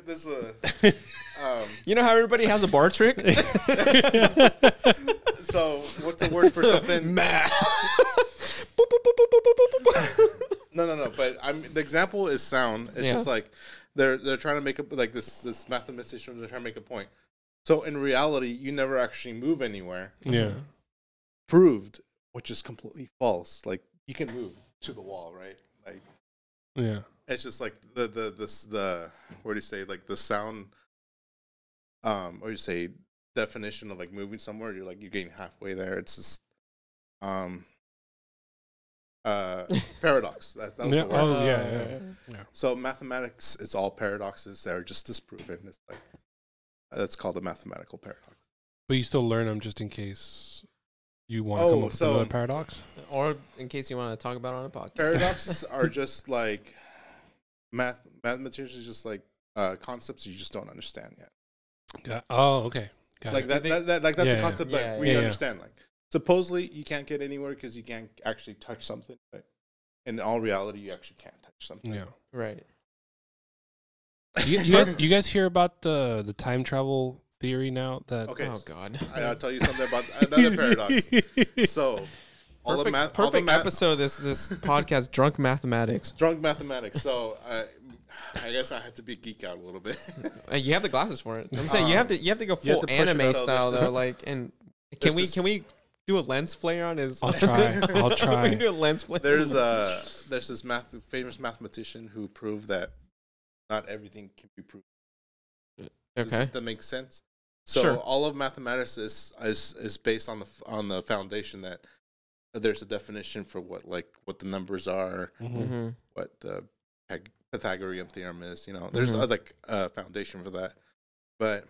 There's a. You know how everybody has a bar trick? So what's the word for something? Math. No. But the example is sound. It's just like they're trying to make a like this mathematician. They're trying to make a point. So in reality, you never actually move anywhere. Yeah. Proved, which is completely false. Like you can move to the wall, right? Like Yeah. it's just like the what do you say? Like the sound. Or you say definition of like moving somewhere. You're getting halfway there. It's just paradox. That was the word. Oh yeah. So mathematics, it's all paradoxes that are just disproven. It's like that's called a mathematical paradox. But you still learn them just in case you want to come up with another paradox, or in case you want to talk about it on a podcast. Paradoxes are just like mathematicians, just like concepts you just don't understand yet. Oh, okay. Like that's a concept that we understand. Like supposedly you can't get anywhere because you can't actually touch something, but in all reality you actually can't touch something. Yeah. Right. You guys hear about the time travel theory now? That oh god, I'll tell you something about another paradox. So perfect episode of this podcast, drunk mathematics. So I guess I had to be geek out a little bit. You have the glasses for it. I'm saying you have to go full anime style though. Like, and can we do a lens flare on his? I'll try. We can do a lens flare. There's this famous mathematician who proved that not everything can be proved. Okay, that makes sense. So sure. All of mathematics is based on the foundation that there's a definition for what the numbers are, what the Pythagorean theorem is. You know, there's like a foundation for that. But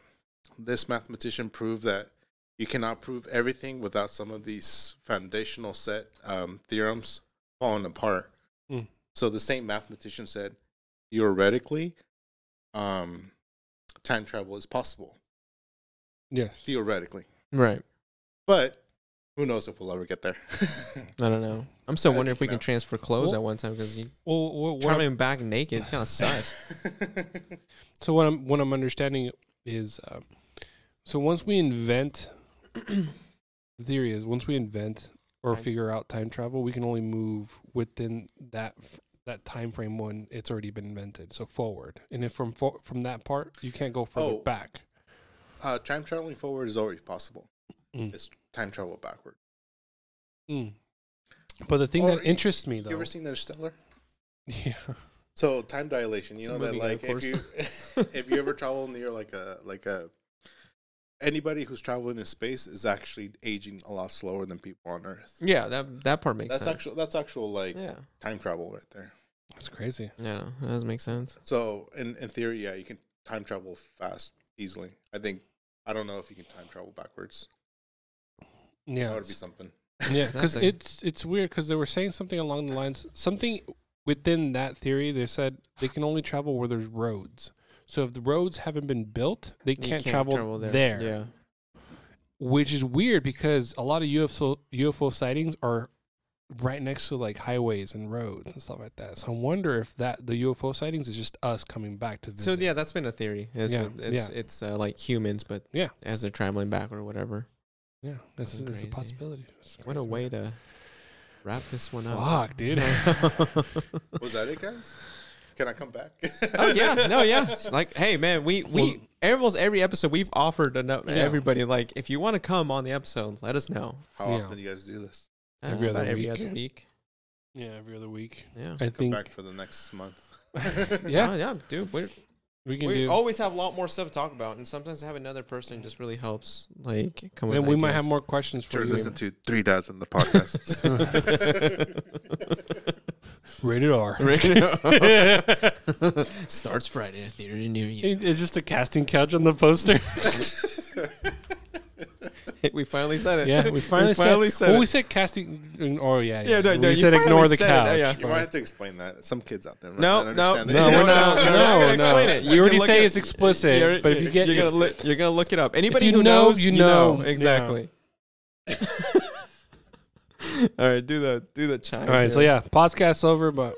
this mathematician proved that you cannot prove everything without some of these foundational set theorems falling apart. So the same mathematician said, theoretically, time travel is possible. Yes. Theoretically. Right. But who knows if we'll ever get there. I don't know. I'm still wondering if we can transfer clothes at one time because you traveling back naked kind of sucks. So what I'm understanding is, so once we invent, the theory is once we invent or figure out time travel, we can only move within that time frame when it's already been invented. So forward, and if from that part, you can't go further back. Time traveling forward is always possible. It's time travel backward. But the thing that interests me, though, you ever seen Interstellar? Yeah. So time dilation, you know that like if you ever travel near like a anybody who's traveling in space is actually aging a lot slower than people on Earth. Yeah, that part makes sense. That's actual like time travel right there. That's crazy. Yeah, that does make sense. So in theory, you can time travel fast, easily. I don't know if you can time travel backwards. Yeah, that would be something. Yeah, because it's weird because they were saying something along the lines, something within that theory. They said they can only travel where there's roads. So if the roads haven't been built, they can't travel there. Yeah, which is weird because a lot of UFO sightings are right next to like highways and roads and stuff like that. So I wonder if the UFO sightings is just us coming back to visit. So yeah, that's been a theory. It's like humans, but as they're traveling back or whatever. Yeah, that's a possibility. What a way to wrap this one up. Fuck, dude. Was that it, guys? Can I come back? Oh yeah, no, yeah. It's like, hey man, we almost every episode we've offered everybody like, if you want to come on the episode, let us know. How often do you guys do this? Every other week. Yeah, every other week. Yeah, I think back for the next month. yeah, dude. We do. always have a lot more stuff to talk about, and sometimes having another person just really helps. Like, come and we might have more questions for you. Listen to 3 Dads in the podcast. Rated R. Starts Friday in a theater near you. It's just a casting couch on the poster. We finally said it. Yeah, we finally said it. Well, we said casting. Oh, yeah. Yeah, no, we you said ignore the finally said couch. it, yeah. You might have to explain that. Some kids out there. No, might no, not no, understand we're that. not. no, No, explain it. You already can say look it's explicit, but if you get, you're gonna look it up. Anybody you who know, knows, you know. exactly. All right, do the chime. All right, so yeah, podcast's over, but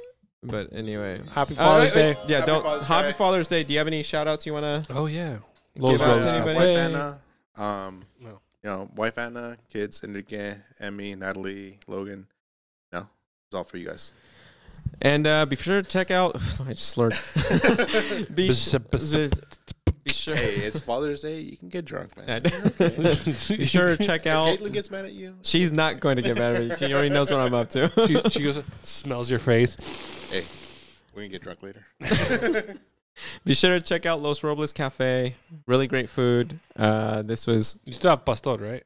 anyway, happy Father's Day. Yeah, Happy Happy Father's Day. Do you have any shout outs you wanna? Oh yeah, Los Robles Wife Cafe. Anna, No. you know, wife Anna, kids Enrique, Emmy, Natalie, Logan. No, it's all for you guys. And be sure to check out. I just slurred. Be sure. Hey, it's Father's Day. You can get drunk, man. Be sure to check out. Caitlin gets mad at you. She's not going to get mad at me. She already knows what I'm up to. She goes, smells your face. Hey, we can get drunk later. Be sure to check out Los Robles Cafe. Really great food. This was. You still have pastor, right?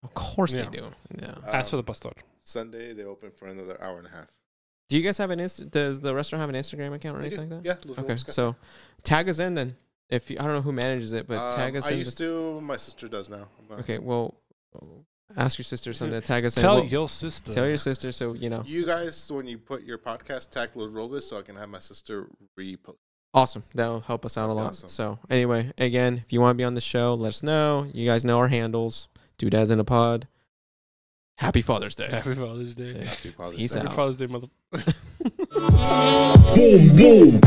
Of course Yeah. they do. Yeah. Ask for the pastor. Sunday they open for another hour and a half. Do you guys have does the restaurant have an Instagram account or They anything do. like that? Yeah. Los Okay, Robles Cafe. so tag us in then. If you, I don't know who manages it, but tag us I in. used to. My sister does now. Okay, well, ask your sister something to tag us in. Tell Well, your sister. Tell your sister so you know. You guys, when you put your podcast, tag Los Robles so I can have my sister repost. Awesome. That'll help us out a lot. Awesome. So anyway, again, if you want to be on the show, let us know. You guys know our handles. Doodads in a pod. Happy Father's Day. Happy Father's Day. Yeah. Happy Father's Peace Day. out. Happy Father's Day, mother. Boom, boom.